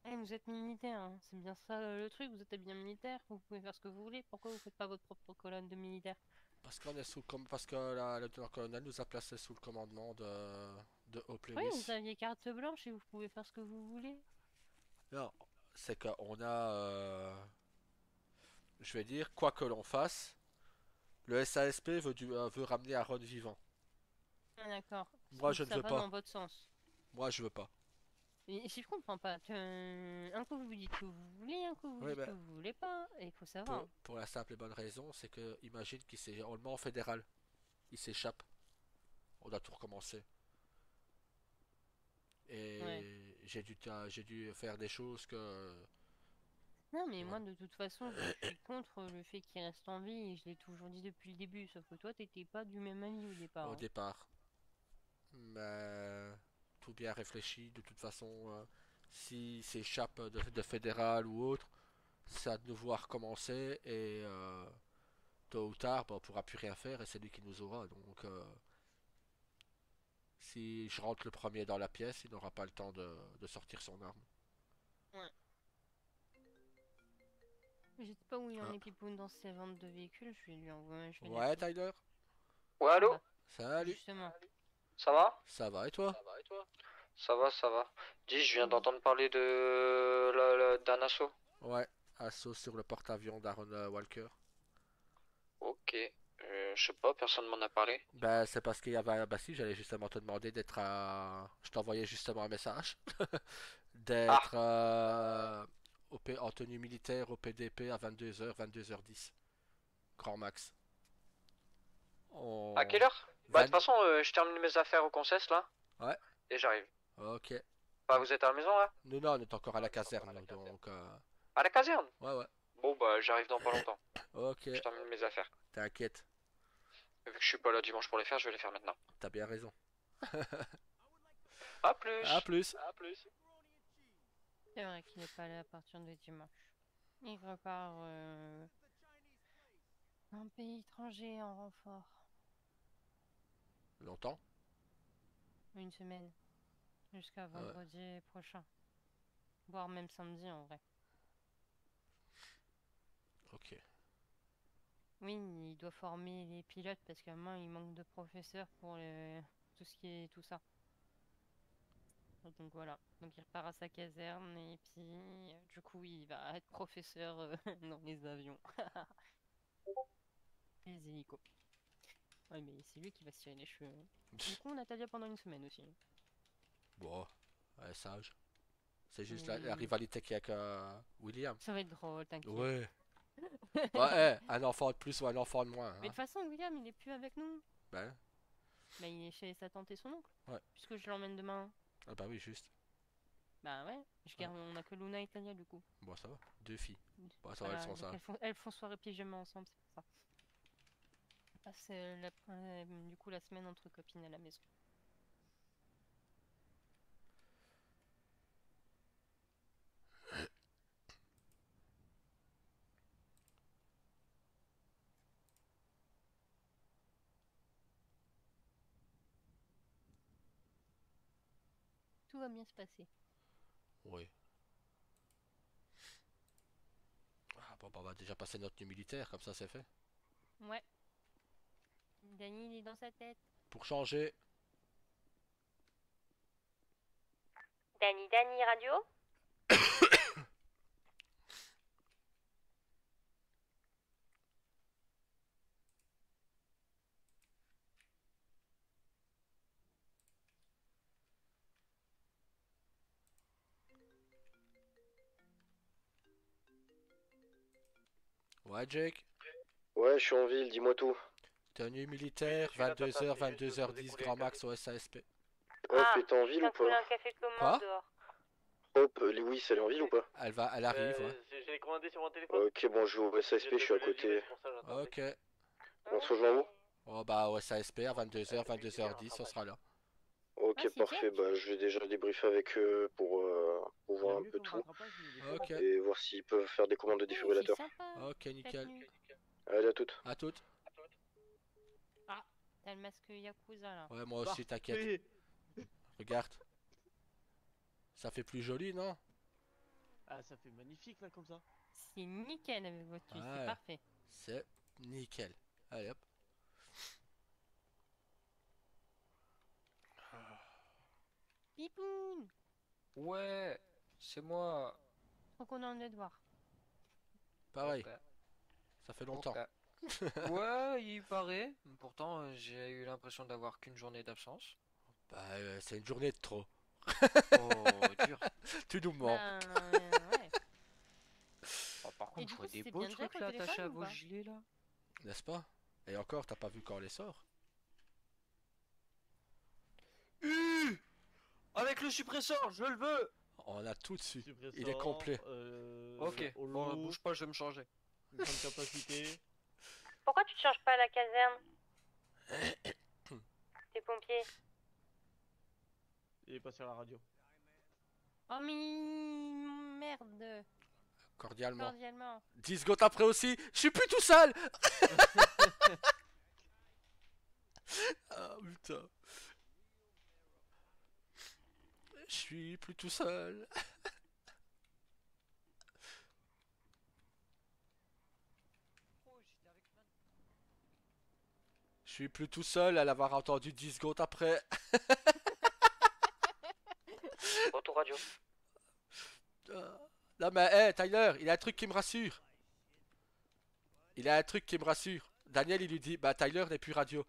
Eh, vous êtes militaire, hein, c'est bien ça le truc, vous êtes bien militaire, vous pouvez faire ce que vous voulez, pourquoi vous faites pas votre propre colonne de militaires? Parce qu'on est parce que le lieutenant-colonel nous a placés sous le commandement de Hope Oui, Lewis. vous aviez carte blanche et vous pouvez faire ce que vous voulez. Non, c'est qu'on a... je vais dire, quoi que l'on fasse, le SASP veut ramener Aaron vivant. Ah, d'accord. Moi, Donc je ne ça veux va pas. dans votre sens. Moi, je veux pas. Et si je comprends pas, un coup vous dites que vous voulez, un coup vous Oui, dites que mais vous voulez pas, et il faut savoir. pour la simple et bonne raison, c'est que, imagine qu'il s'est... On le met en fédéral. Il s'échappe. On doit tout recommencer. Et Ouais. j'ai dû faire des choses que... Non, mais moi, Voilà. de toute façon, je suis contre le fait qu'il reste en vie et je l'ai toujours dit depuis le début. Sauf que toi, t'étais pas du même avis au départ, Au hein. départ. Mais tout bien réfléchi, de toute façon, si s'échappe de fédéral ou autre, ça a de nouveau à recommencer et tôt ou tard, bah, on pourra plus rien faire et c'est lui qui nous aura. Donc, si je rentre le premier dans la pièce, il n'aura pas le temps de sortir son arme. Ouais. Je sais pas où il en Ah. est Pipoun dans ses ventes de véhicules. Je vais lui envoyer, je vais Ouais, l'appeler. Tyler, Ouais, Ah allô? bah, salut, justement. Ça va? ça va et toi? Ça va, ça va. Dis, je viens Oui. d'entendre parler de d'un assaut. Ouais, assaut sur le porte-avions d'Aaron Walker. Ok. Je sais pas, personne m'en a parlé. Ben, c'est parce qu'il y avait. Bah, si, j'allais justement te demander d'être à. Je t'envoyais justement un message. Ah, D'être en tenue militaire au PDP à 22h, 22h10. Grand max. à On... quelle heure? Bah, de toute 20... façon, je termine mes affaires au Concess là, Ouais, et j'arrive. ok. Bah, vous êtes à la maison là? Nous, non, on est encore à la caserne, nous, donc... À la caserne? Ouais, ouais. Bon, bah, j'arrive dans pas longtemps. Ok, Je termine mes affaires. t'inquiète. Vu que je suis pas là dimanche pour les faire, je vais les faire maintenant. T'as bien raison. À À plus! plus. C'est vrai qu'il est pas là à partir de dimanche. Il repart dans un pays étranger en renfort. Longtemps? Une semaine. Jusqu'à Ouais, vendredi prochain. Voire même samedi en vrai. ok. Oui, il doit former les pilotes parce qu'à un moment il manque de professeurs pour tout ce qui est tout ça. Donc voilà. Donc il repart à sa caserne et puis du coup il va être professeur dans les avions. Et les hélicos. Ouais, mais c'est lui qui va se tirer les cheveux, hein. Du coup, on a Talia pendant une semaine aussi. Bon, ouais, sage. C'est juste la Oui. rivalité qu'il y a avec William. Ça va être drôle, t'inquiète. Ouais. Ouais, un enfant de plus ou un enfant de moins, Mais de hein. toute façon, William, il est plus avec nous. Ben, Bah, il est chez sa tante et son oncle. ouais. Puisque je l'emmène demain. Ah bah oui, juste. Bah ouais, Ouais. on a que Luna et Talia du coup. Bon, ça va. Deux filles. Bon, ça va, elles Voilà, sont donc ça. elles font soirée pyjama ensemble, c'est pour ça. Ah, c'est du coup la semaine entre copines à la maison. Tout va bien se passer. Oui. Ah, bon, bah, on va déjà passer notre tenue militaire, comme ça c'est fait. Ouais. Danny, il est dans sa tête. Pour changer. Danny, radio. Ouais, Jake. Ouais, je suis en ville, dis-moi tout. Tenue Oui, militaire, je suis là, tata, 22h, c'est juste de 22h10, découler un grand café. max au SASP. Hop, t'es en ville ou pas? un café de Quoi? commande dehors. Hop, Lewis, elle est en ville ou pas? Elle arrive, ouais. J'ai commandé sur mon téléphone. Ok, bon, je vais au SASP, je suis à côté. Ok. On se rejoint où? Oh, bah, au SASP à 22h, 22h10, on sera là. Ok, Ah, c'est parfait, check. bah je vais déjà débriefer avec eux pour Il a voir un mieux peu comme tout rattrapage, mais il est pas Ok. mal. et voir s'ils peuvent faire des commandes de Oui, c'est défibrillateur. sympa. Ok, nickel. Cette nuit. Allez, à toutes. À toutes. Ah, t'as le masque Yakuza là. Ouais, moi aussi, t'inquiète. Parfait. Regarde. Ça fait plus joli, non? Ah, ça fait magnifique là comme ça. C'est nickel avec votre tuile, c'est Ouais. parfait. C'est nickel. Allez hop. Pipoun. Ouais, c'est moi. Trop content de te voir. Pareil, Ok, ça fait longtemps. ok. Ouais, il paraît. Pourtant, j'ai eu l'impression d'avoir qu'une journée d'absence. Bah, c'est une journée de trop. Oh, dur. Tu nous mens, Ouais. Oh, par Et contre, du je coup, vois des c'est beaux bien Jack trucs au là attachés à téléphone ou vos pas? gilets là. n'est-ce pas? Et encore, t'as pas vu quand on les sort? Avec le suppresseur, je le veux. On a tout dessus. Suppresseur, Il est complet. Ok, holo, bon, bouge pas, je vais me changer. grande capacité. Pourquoi tu te changes pas à la caserne? T'es pompier. Il est pas sur la radio. Oh mais merde. Cordialement. Cordialement. 10 secondes après aussi, je suis plus tout seul. Ah putain. Je suis plus tout seul. Je suis plus tout seul à l'avoir entendu 10 secondes après. Retour radio. Non mais hey, Tyler, il a un truc qui me rassure. Il a un truc qui me rassure. Daniel il lui dit bah Tyler n'est plus radio.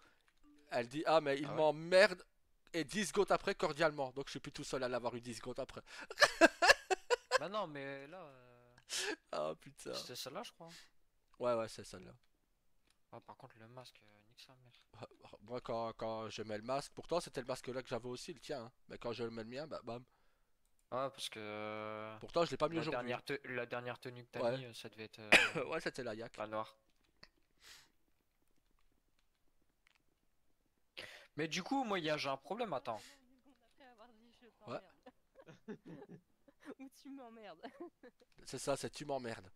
Elle dit ah mais il Ah ouais. m'emmerde. Et 10 secondes après cordialement. Donc je suis plus tout seul à l'avoir eu 10 secondes après. Bah non, mais là, Ah putain. c'était celle-là, je crois. Ouais c'est celle-là. Ah, par contre, le masque, nique sa mère. Moi quand je mets le masque, pourtant c'était le masque là que j'avais aussi, le tien. Hein. Mais quand je mets le mien, bah bam. Ah, parce que Pourtant je l'ai pas mis la aujourd'hui. la dernière tenue que t'as Ouais. mis, ça devait être Ouais c'était la yak. la noire. Mais du coup, moi, j'ai un problème, attends. Après avoir dit je Ouais. t'emmerde. Ou tu m'emmerdes. C'est ça, c'est tu m'emmerdes.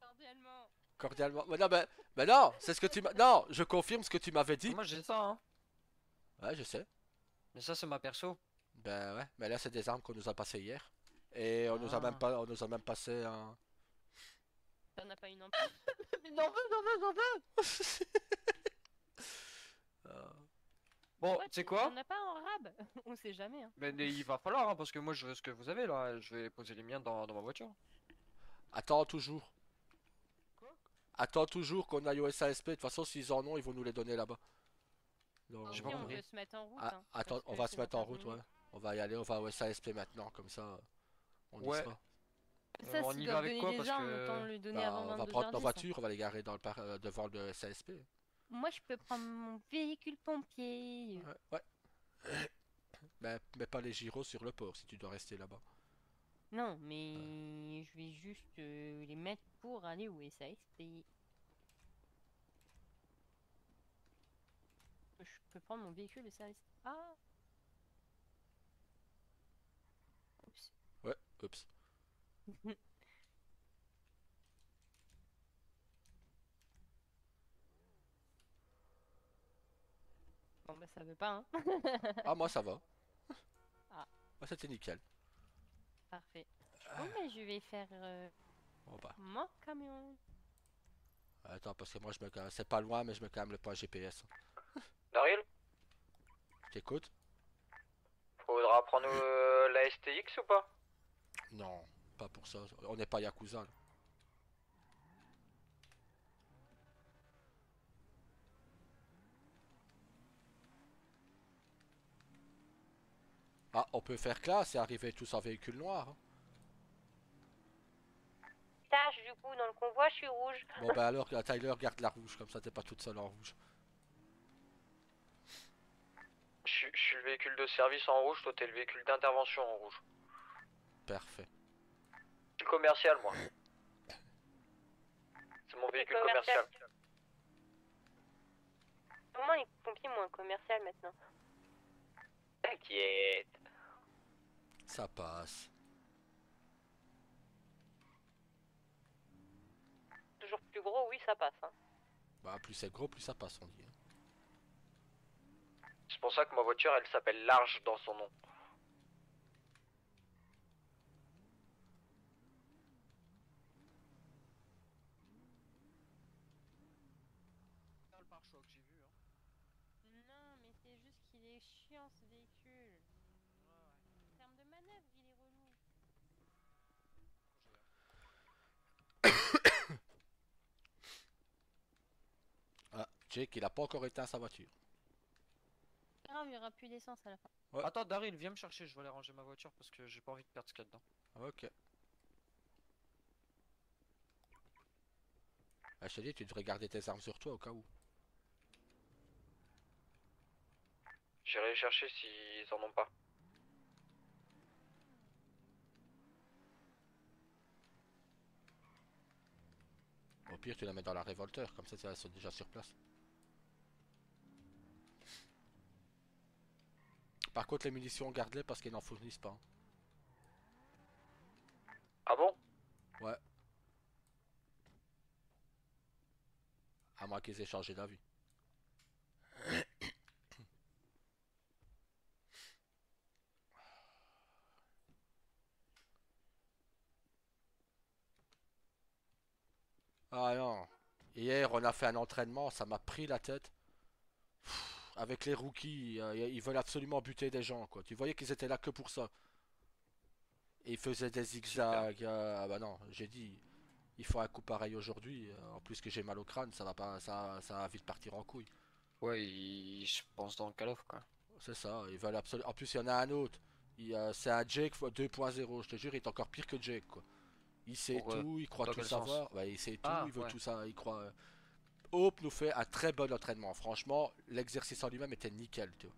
Cordialement. Cordialement. Mais non, c'est ce que tu m'as. Non, je confirme ce que tu m'avais dit. Moi, j'ai ça, hein. Ouais, je sais. Mais ça, c'est ma perso. Ben ouais, mais là c'est des armes qu'on nous a passées hier. Et on nous a Ah. même pas, on nous a même passé un. T'en as pas une en plus. J'en veux. Euh, Bon, Ouais, tu sais quoi? T'en as pas en rab. On sait jamais. Hein. Mais il va falloir, hein, parce que moi, je veux ce que vous avez, là. Je vais poser les miens dans ma voiture. Attends toujours. Attends toujours qu'on aille au SASP. De toute façon, s'ils en ont, ils vont nous les donner là-bas. Donc, J'ai Ok, pas on compris. peut se mettre en route. Ah, hein, attends, parce on que va c'est se mettre dans en 15 route, ouais. minutes. On va y aller, on va au SASP maintenant, comme ça, on y Ouais. sera. Ça, on s'ils y va doivent avec donner quoi, des parce armes, que- autant le donner Bah, avant on va 22h10. prendre nos voitures, on va les garer dans devant le SASP. Moi, je peux prendre mon véhicule pompier. Ouais. Mais pas les gyros sur le port si tu dois rester là-bas. Non, mais je vais juste les mettre pour aller au SASP. Je peux prendre mon véhicule au SASP. Ah. Oups. Ouais, oups. Bon, bah, ça veut pas, hein. Ah, moi ça va. Ah. Moi c'était nickel. Parfait. Bon, bah, je vais faire Bon bah. mon camion. Attends, parce que moi je me. C'est pas loin, mais je mets quand même le point GPS. Daryl, T'écoutes? faudra prendre la STX ou pas? Non, pas pour ça. On n'est pas Yakuza. Là. Ah, on peut faire classe et arriver tous en véhicule noir. Hein. Tâche, du coup, dans le convoi, je suis rouge. Bon bah alors, Tyler, garde la rouge, comme ça t'es pas toute seule en rouge. Je suis le véhicule de service en rouge, toi t'es le véhicule d'intervention en rouge. Parfait. Je suis commercial, moi. C'est mon véhicule commercial. Comment les pompiers ont un commercial maintenant? T'inquiète. Ça passe. Toujours plus gros, oui, ça passe. Hein. Bah plus c'est gros, plus ça passe, on dit. Hein. C'est pour ça que ma voiture, elle s'appelle Large dans son nom. Le pare-choc, j'ai vu, hein. Non, mais c'est juste qu'il est chiant ce véhicule. En termes de manœuvre, il est relou. Ah, Jake, il a pas encore éteint sa voiture. C'est grave, il n'y aura plus d'essence à la fin. Ouais. Attends, Daryl, viens me chercher, je vais aller ranger ma voiture parce que j'ai pas envie de perdre ce qu'il y a dedans. Ok. Ah, je te dis, tu devrais garder tes armes sur toi au cas où. J'irai les chercher s'ils en ont pas. Au pire, tu la mets dans la révolteur, comme ça, elles sont déjà sur place. Par contre, les munitions, garde-les parce qu'ils n'en fournissent pas. Ah bon? Ouais. À moins qu'ils aient changé d'avis. Ah non. Hier, on a fait un entraînement, ça m'a pris la tête. Avec les rookies, ils veulent absolument buter des gens, quoi. Tu voyais qu'ils étaient là que pour ça. Et ils faisaient des zigzags. Ah bah non, j'ai dit, il faut un coup pareil aujourd'hui. En plus que j'ai mal au crâne, ça va pas, ça va vite partir en couille. Ouais, je pense dans le Call of quoi. C'est ça, ils veulent absolument. En plus, il y en a un autre. C'est un Jake 2.0, je te jure, il est encore pire que Jake, quoi. Il sait Pour, tout, il croit dans tout quel sens? savoir. Ouais, il sait tout, Ah, il veut ouais. tout ça, il croit. Hope nous fait un très bon entraînement. Franchement, l'exercice en lui-même était nickel, tu vois.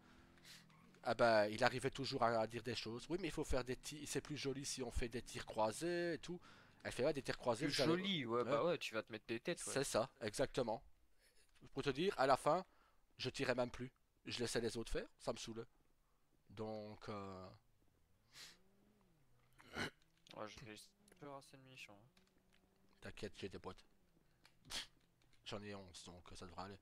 Ah bah, il arrivait toujours à dire des choses. Oui, mais il faut faire des tirs. C'est plus joli si on fait des tirs croisés et tout. Elle fait ouais, des tirs croisés. Plus joli, ouais, Ouais, bah ouais, tu vas te mettre des têtes, ouais. c'est ça, exactement. Pour te dire, à la fin, je tirais même plus. Je laissais les autres faire, ça me saoulait. Donc, Ouais, j'ai peu assez de munitions. Hein. t'inquiète, j'ai des boîtes. J'en ai 11, donc ça devrait aller.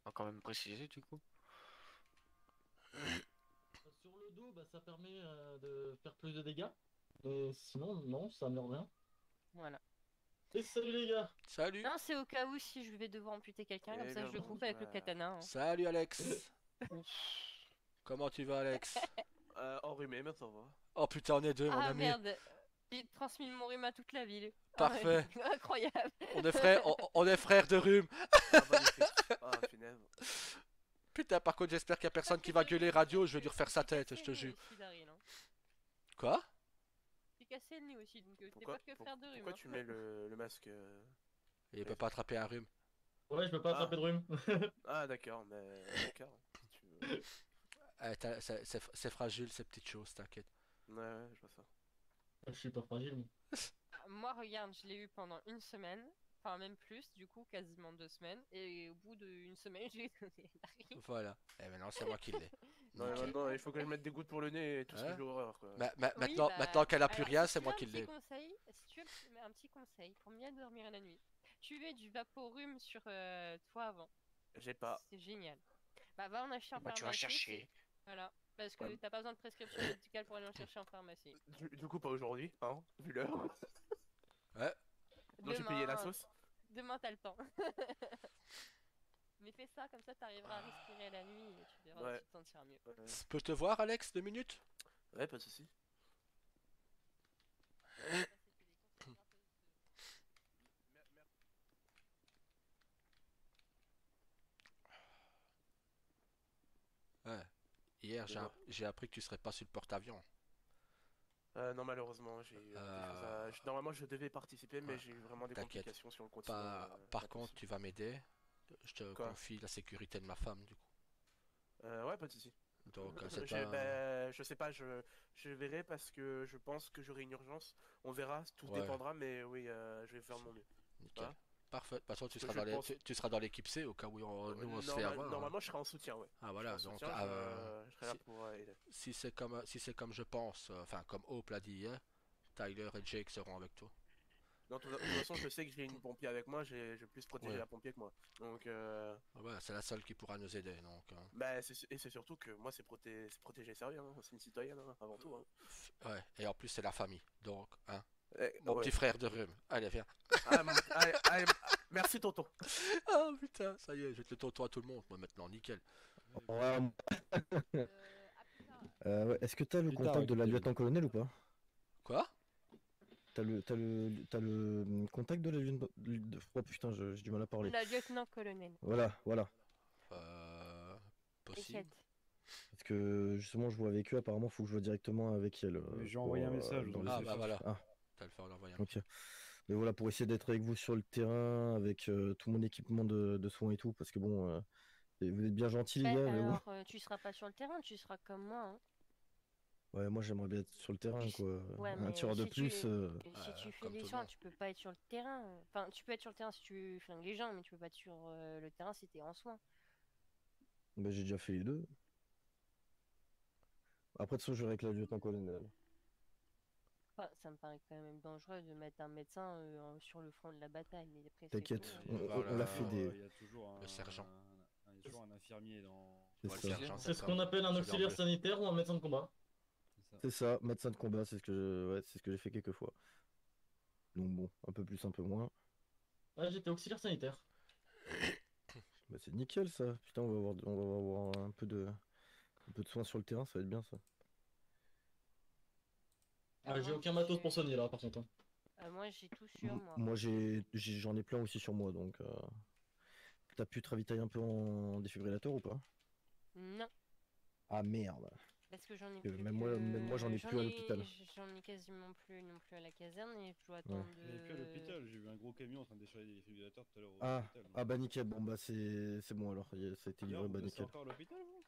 On va quand même préciser du coup. Sur le dos, bah, ça permet de faire plus de dégâts. Sinon, non, ça améliore rien. Voilà. Et salut les gars! Salut! Non, c'est au cas où si je vais devoir amputer quelqu'un, comme Eh ça bien, je le bon, coupe avec le katana. Hein. Salut Alex! Comment tu vas, Alex? enrhumé, mais ça va. Oh putain, on est deux, mon Ah ami. merde, j'ai transmis mon rhume à toute la ville. Parfait. Ah ouais, incroyable. On est frères de rhume. Ah, magnifique. Ah, punaise. Putain, par contre, j'espère qu'il y a personne qui va gueuler radio. Je vais lui refaire sa tête, je te jure. Quoi? J'ai cassé le nez aussi, donc t'es Pourquoi, pas que frère de rhume. pourquoi hein. tu mets le masque Il peut pas attraper un rhume. Ouais, je peux pas attraper de rhume. Ah, d'accord, mais. D'accord. Si tu veux. C'est fragile, ces petites choses, t'inquiète. Ouais, je vois ça. Je suis pas fragile. Moi. Moi, regarde, je l'ai eu pendant une semaine, enfin même plus, du coup, quasiment 2 semaines, et au bout d'une semaine, j'ai donné l'arrêt. Voilà. Et maintenant, c'est moi qui l'ai. Non, mais Nickel. maintenant, il faut que je mette des gouttes pour le nez et tout ce que Hein j'ai horreur, quoi. Oui, Maintenant qu'elle a plus alors, rien, si c'est tu moi veux qui un petit l'ai. conseil, si tu veux un petit conseil pour bien dormir la nuit, tu mets du vaporrume sur toi avant. J'ai pas. C'est génial. Bah, va en acheter en Bah tu vas pharmacie. chercher. Voilà. Parce que Ouais. t'as pas besoin de prescription médicale pour aller en chercher en pharmacie. Du coup, pas aujourd'hui, hein, vu l'heure. Ouais. Donc j'ai payé la sauce. Demain, t'as le temps. Mais fais ça, comme ça t'arriveras à respirer la nuit et tu verras, Ouais. tu te sentiras mieux. Je peux te voir, Alex, 2 minutes? Ouais, pas de soucis. Ouais. Hier, Dis-moi. j'ai appris que tu serais pas sur le porte-avions. Non, malheureusement, j'ai eu des choses normalement, je devais participer, mais Ouais. j'ai eu vraiment des T'inquiète. complications sur le continent. Par pas contre, possible. tu vas m'aider. Je te Quoi? confie la sécurité de ma femme, du coup. Ouais, pas de soucis. Donc, Je sais pas, je verrai parce que je pense que j'aurai une urgence. On verra, tout Ouais. dépendra, mais oui, je vais faire de mon mieux. Nickel. Voilà. Parfait. De toute façon, tu Que seras je dans pense- tu seras dans l'équipe C au cas où nous on se fait avoir. Hein. Normalement, je serai en soutien, ouais. Ah voilà, Je serai en donc soutien, je serai là si, pour aider. si c'est comme je pense, enfin comme Hope l'a dit hier, Tyler et Jake seront avec toi. Non, de toute façon, je sais que j'ai une pompier avec moi, je vais plus protéger Ouais. la pompier que moi. Donc, Ouais, c'est la seule qui pourra nous aider, donc. bah, et c'est surtout que moi, c'est protéger servir, hein. C'est une citoyenne, hein, avant tout. Hein. Ouais, et en plus c'est la famille, donc, hein. Eh, Mon ouais. petit frère de rhume. Allez, viens. Allez, merci, tonton. Ah putain, ça y est, je vais te le tonton à tout le monde, moi maintenant, nickel. Ouais, À plus tard. ouais. Est-ce que t'as le Plus tard, contact de la écoutez. lieutenant-colonel ou pas? Quoi? T'as le contact de la lieutenant... Oh putain, j'ai du mal à parler. La lieutenant-colonel. Voilà. Possible. T'inquiète. Parce que justement, je vois avec eux, apparemment, faut que je vois directement avec elle. J'ai envoyé un message dans dans les Ah le bah message. voilà. Ah, T'as le faire l'envoyer un ok. Mais voilà, pour essayer d'être avec vous sur le terrain, avec tout mon équipement de soins et tout, parce que bon, vous êtes bien gentils les Ouais, gars, mais bon. alors, tu seras pas sur le terrain, tu seras comme moi, hein. Ouais, moi j'aimerais bien être sur le terrain, Puis quoi. ouais, Un mais tireur de plus. si tu fais comme les tout le soins, monde. tu peux pas être sur le terrain. Enfin, tu peux être sur le terrain si tu flingues les gens, mais tu peux pas être sur le terrain si t'es en soins. Bah, j'ai déjà fait les deux. Après, de toute façon, je vais avec l'adjudant-colonel. Enfin, ça me paraît quand même dangereux de mettre un médecin sur le front de la bataille, mais après, c'est T'inquiète, tout, Il va voir on l'a fait des. Il y a toujours le sergent. il y a toujours un infirmier dans. C'est Ouais, le ça. sergent, C'est ce comme qu'on appelle un celui en auxiliaire bleu. sanitaire ou un médecin de combat. C'est ça. C'est ça, médecin de combat, ouais, c'est ce que j'ai fait quelques fois. Donc bon, un peu plus, un peu moins. Ouais, j'étais auxiliaire sanitaire. Bah, c'est nickel ça. Putain, on va avoir un peu de soins sur le terrain, ça va être bien ça. Ah, j'ai moi, aucun matos pour soigner là, par contre, hein. moi, j'ai tout sur moi. Moi, j'en ai plein aussi sur moi, donc. T'as pu te ravitailler un peu en défibrillateur ou pas? Non, Ah merde. parce que j'en ai Que plus même moi, j'en ai plus à l'hôpital. J'en ai quasiment plus non plus à la caserne et je dois Ouais. attendre Il n'y plus à de... l'hôpital, j'ai vu un gros camion en train de décharger des défibrillateurs tout à l'heure au Ah, hôpital. ah bah nickel, bon bah c'est bon alors, ça a été D'ailleurs, livré, vous bah bossez nickel. encore à l'hôpital, vous?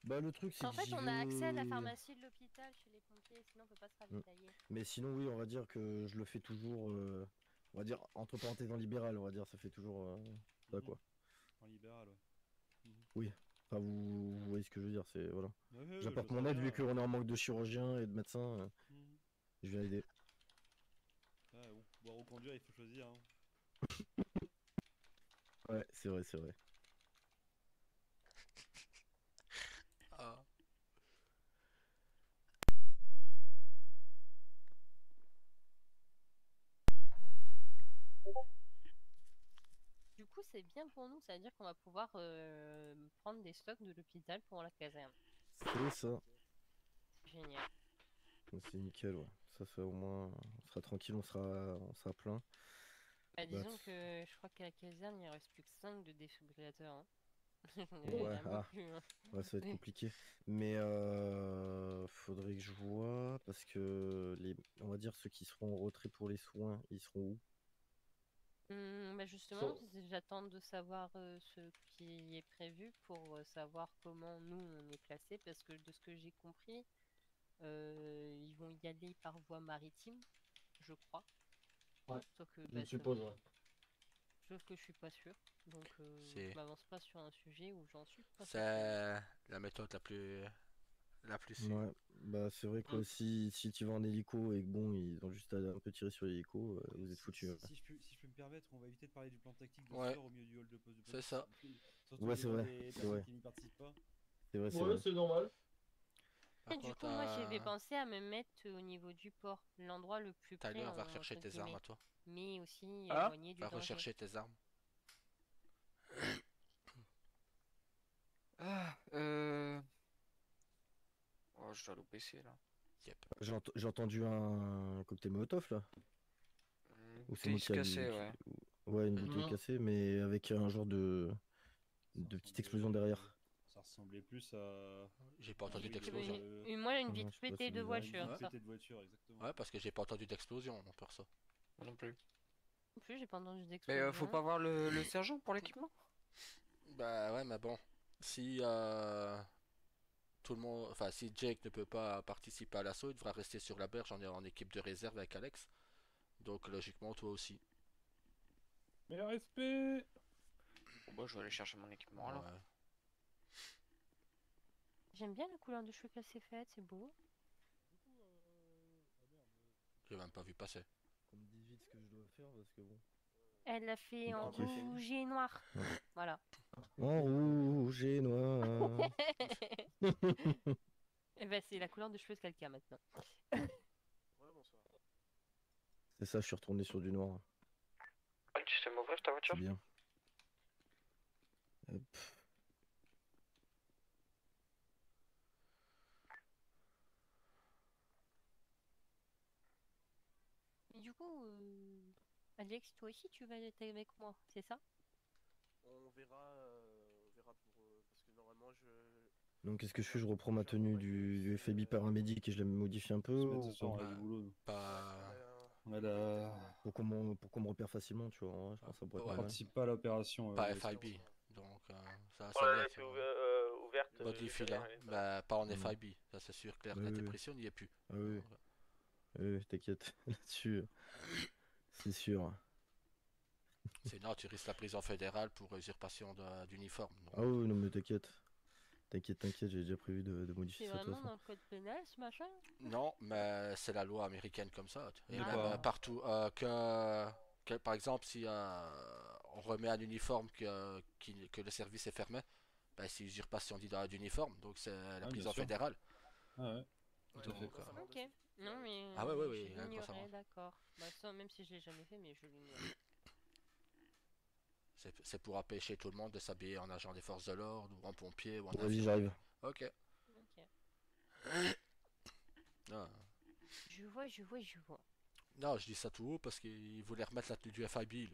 Bah le truc c'est En que fait, j'y on a accès à la vais- pharmacie de l'hôpital chez les pompiers, sinon on peut pas se ravitailler. Mais sinon oui, on va dire que je le fais toujours, on va dire entre parenthèses en libéral, on va dire, ça fait toujours ça Mhm. quoi. En libéral, ouais. Enfin vous voyez ce que je veux dire, c'est voilà. Ouais, ouais, J'apporte je mon sais aide vu bien. qu'on est en manque de chirurgiens et de médecins, Mhm. je viens aider. Ouais, bon, boire ou conduire, il faut choisir. Hein. Ouais, c'est vrai, c'est vrai. Ah. Du coup, c'est bien pour nous, ça veut dire qu'on va pouvoir prendre des stocks de l'hôpital pour la caserne. C'est ça. Génial. C'est nickel, ouais. Ça au moins, on sera tranquille, on sera plein. Bah, disons Bah, que je crois qu'à la caserne, il reste plus que 5 de défibrillateurs, hein. J'en ai Ouais, vraiment plus, hein. ouais, ça va être compliqué. Mais faudrait que je vois parce que on va dire ceux qui seront en retrait pour les soins, ils seront où? Bah justement, j'attends de savoir ce qui est prévu pour savoir comment nous on est placé, parce que de ce que j'ai compris, ils vont y aller par voie maritime, je crois. Ouais, Sauf que, je suppose, ouais. sauf que je suis pas sûr, donc C'est- je m'avance pas sur un sujet où j'en suis pas sûre. C'est la méthode la plus sûre. Ouais, bah c'est vrai que si tu vas en hélico et que bon, ils ont juste à un peu tirer sur l'hélico, vous êtes foutus. Si je peux me permettre, on va éviter de parler du plan tactique de Ouais. ce soir au milieu du hall de poste de C'est police. ça. Surtout Ouais, les c'est gens vrai, des c'est personnes vrai. qui n'y participent pas. C'est vrai, c'est Ouais, vrai. c'est normal. Par Et du contre, coup, moi j'avais pensé à me mettre au niveau du port, l'endroit le plus près, Tyler va entre rechercher tes guillemets, armes à toi. mais aussi Ah éloigné du Va danger. rechercher tes armes. Ah, oh, je dois le baisser là. Yep. J'ai entendu un cocktail Molotov là. Ou c'est moi Bouteille qui a cassée, qui- ouais. Ouais, une bouteille Mhm. cassée, mais avec un genre de petite explosion derrière. Ça ressemblait plus à. J'ai pas entendu Oui, d'explosion. Moi, une Ouais, vite je sais pas pétée si de vous avez- voiture, Une ça. pétée de voiture, exactement. Ouais, parce que j'ai pas entendu d'explosion, mon perso. Moi non plus. En plus, j'ai pas entendu Mais d'explosion. faut pas voir le sergent pour l'équipement? Bah ouais, mais bon. Si tout le monde, enfin si Jake ne peut pas participer à l'assaut, il devra rester sur la berge en équipe de réserve avec Alex. Donc logiquement, toi aussi. Mais respect! Bon bah je vais aller chercher mon équipement alors. Ouais. J'aime bien la couleur de cheveux qu'elle s'est faite, c'est beau. J'ai même pas vu passer. Qu'on me dise vite ce que je dois faire parce que bon. Elle l'a fait en Ok. rouge et noir. Voilà. En rouge et noir. Et ben, c'est la couleur de cheveux de quelqu'un maintenant. Ouais, bonsoir. C'est ça, je suis retourné sur du noir. Tu sais m'ouvrir ta C'est voiture? bien. Hop. Et du coup, Alex, toi aussi, tu vas être avec moi, c'est ça? On verra pour. Parce que normalement, Donc qu'est-ce que je fais? Je reprends ma tenue du FAB paramédic et je la modifie un peu Se mettre ou ce soir pas? avec du boulot. nous. Pas. Pour qu'on me repère facilement, tu vois. En vrai, je pense que ça pourrait être Ouais. pas mal. Participe pas à l'opération. Pas Jessie. FIB. Donc ça On c'est l'a net. laissée ouverte. je Modifie sais là. rien, elle est Mais pas en Mm. FIB. Ça c'est sûr, clair, Oui, net et oui. précis, on n'y est plus. Ah oui, Donc, oui, t'inquiète. Là-dessus, c'est sûr. sinon, tu risques la prison fédérale pour usurpation d'uniforme. Donc, Ah oui, non, mais t'inquiète. T'inquiète, j'ai déjà prévu de modifier C'est ça de toute vraiment façon. dans le code pénal ce machin? non, mais c'est la loi américaine comme ça. Et De même quoi? partout. Par exemple, si on remet un uniforme que le service est fermé, ben, c'est usurpation d'uniforme. Donc c'est la Ah, bien prison sûr. fédérale. Ah ouais. Ouais, Tout à fait. Donc, concernant Ok. dessus. Non, mais Ah ouais, je rien que l'ignorais, concernant. d'accord. Bah, ça, même si je l'ai jamais fait, mais je l'ignorais. C'est pour empêcher tout le monde de s'habiller en agent des forces de l'ordre ou en pompier ou en Vas-y, infirmier. j'arrive. Ok. Ok. Ah. Je vois. Non, je dis ça tout haut parce qu'ils voulaient remettre la tenue du FIB.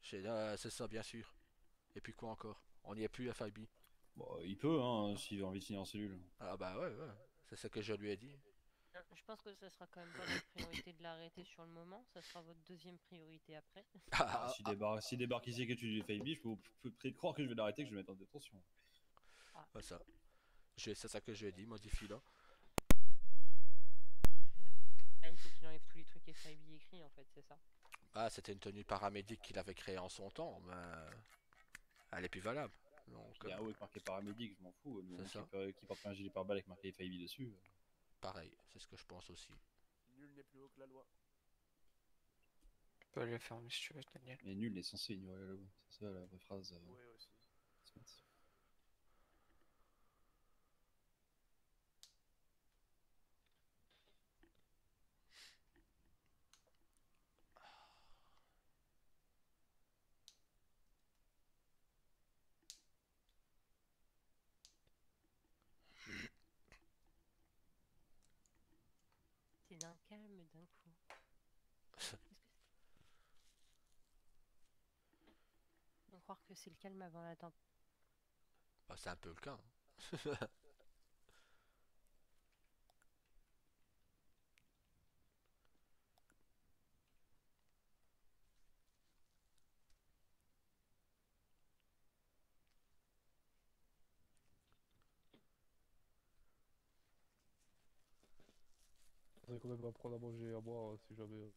C'est ça, bien sûr. Et puis quoi encore? On n'y est plus FIB. Bon, il peut, hein, s'il a envie de signer en cellule. Ah bah ouais. C'est ce que je lui ai dit. Je pense que ça sera quand même pas votre priorité de l'arrêter sur le moment, ça sera votre deuxième priorité après. Ah, s'il débarque ici et que tu lui fais je peux près de croire que je vais l'arrêter, que je vais mettre en détention. Ah, ça. C'est ça que je lui ai dit, modifie là. Ah, il faut qu'il enlève tous les trucs FIB écrits en fait, c'est ça. Ah, c'était une tenue paramédic qu'il avait créée en son temps, mais elle est plus valable. Donc, Il y a un haut avec marqué paramédic, je m'en fous. Mais C'est ça. qui porte pas un gilet pare-balles avec marqué FIB dessus. pareil, c'est ce que je pense aussi. Nul n'est plus haut que la loi. Tu peux aller le fermer si tu veux, Daniel. Mais nul est censé ignorer la loi. C'est ça la vraie phrase. Oui, aussi. Smith. C'est d'un calme d'un coup. On croire que c'est le calme avant la tempête. Bah, c'est un peu le cas. Hein. Faudrait quand même apprendre à manger et à boire si jamais.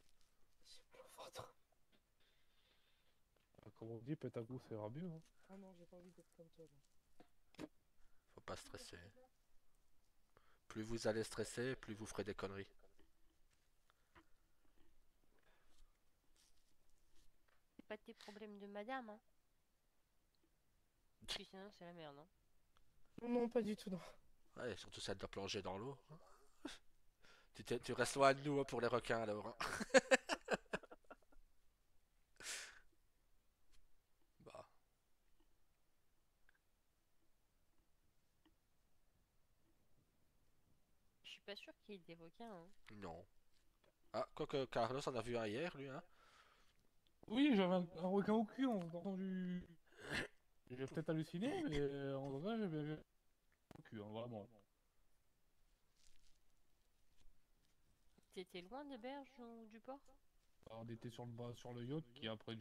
Comme on dit, pète un coup, ça ira mieux. Hein. Ah non, j'ai pas envie d'être comme toi là. Faut pas stresser. Plus vous allez stresser, plus vous ferez des conneries. C'est pas tes problèmes de madame, hein. Parce que sinon c'est la merde, hein. Non, pas du tout, non. Ouais, surtout celle de plonger dans l'eau. Hein. Tu restes loin de nous hein, pour les requins alors. Hein. Bah. Je suis pas sûr qu'il y ait des requins, hein. Non. Ah, quoique Carlos en a vu un hier, lui, hein. Oui, j'avais un requin au cul, on a entendu. J'ai peut-être halluciné, mais en vrai, j'ai bien vu au cul, hein, vraiment. T'étais loin des berges ou du port? On était sur le yacht qui est après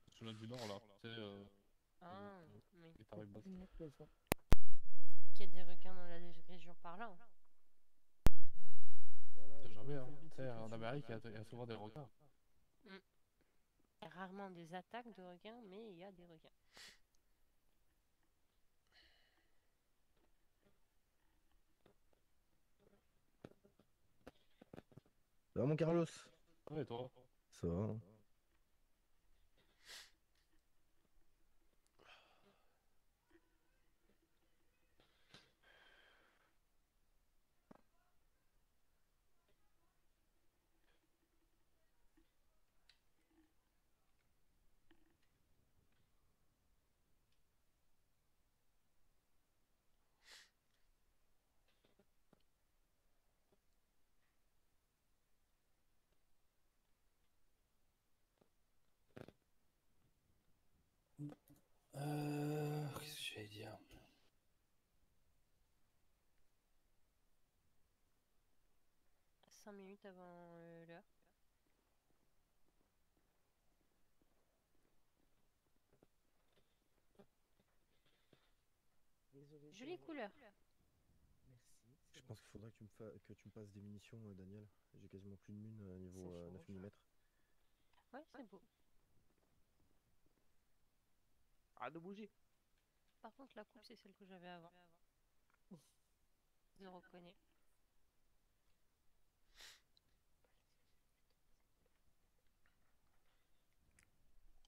sur le du Nord là. Tu sais, Ah, oui. les tarifs basses. Qu'il y a des requins dans la région par là, hein. C'est jamais, hein. Tu sais, en Amérique, il y a souvent des requins. Il y a rarement des attaques de requins, mais il y a des requins. Ça va, mon Carlos? Ouais, et toi? Ça va. Hein. Qu'est-ce que j'allais dire? 5 minutes avant l'heure. Désolé. Jolie couleur. Merci. Je pense qu'il faudrait que tu me passes des munitions, Daniel. J'ai quasiment plus de mine niveau 9 mm. Ouais, c'est beau. Arrête de bouger. Par contre, la coupe, c'est celle que j'avais avant. Je reconnais.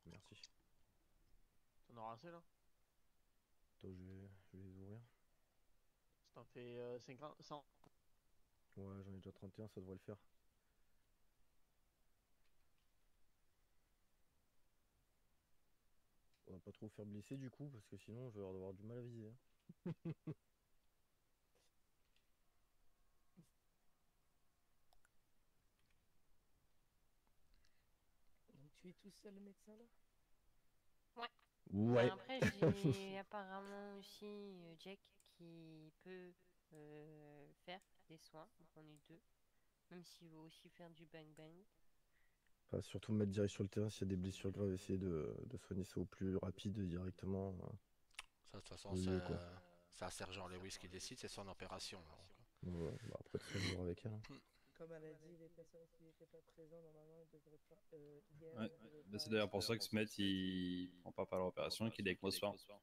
Merci. T'en auras assez là? Attends, je vais les ouvrir. Ça t'en fait 50, 100. Ouais, j'en ai déjà 31, ça devrait le faire. On va pas trop faire blesser du coup, parce que sinon je vais avoir du mal à viser. Hein. Donc tu es tout seul le médecin là? Ouais. Ouais. Après, j'ai apparemment aussi Jack qui peut faire des soins. Donc on est deux. Même s'il veut aussi faire du bang-bang. Enfin, surtout me mettre direct sur le terrain s'il y a des blessures graves, essayer de soigner ça au plus rapide directement. Ça, de toute façon, au lieu, quoi. c'est un sergent Lewis qui décide, c'est son opération. Donc. Ouais, bah après, tu seras toujours avec elle. Hein. Comme elle a dit, les personnes qui n'étaient pas présentes normalement, ils devraient pas. Hier, Ouais. ils devaient Bah, c'est pas- d'ailleurs pour ça que Smet il prend pas part à l'opération et qu'il est avec moi ce soir. D'accord.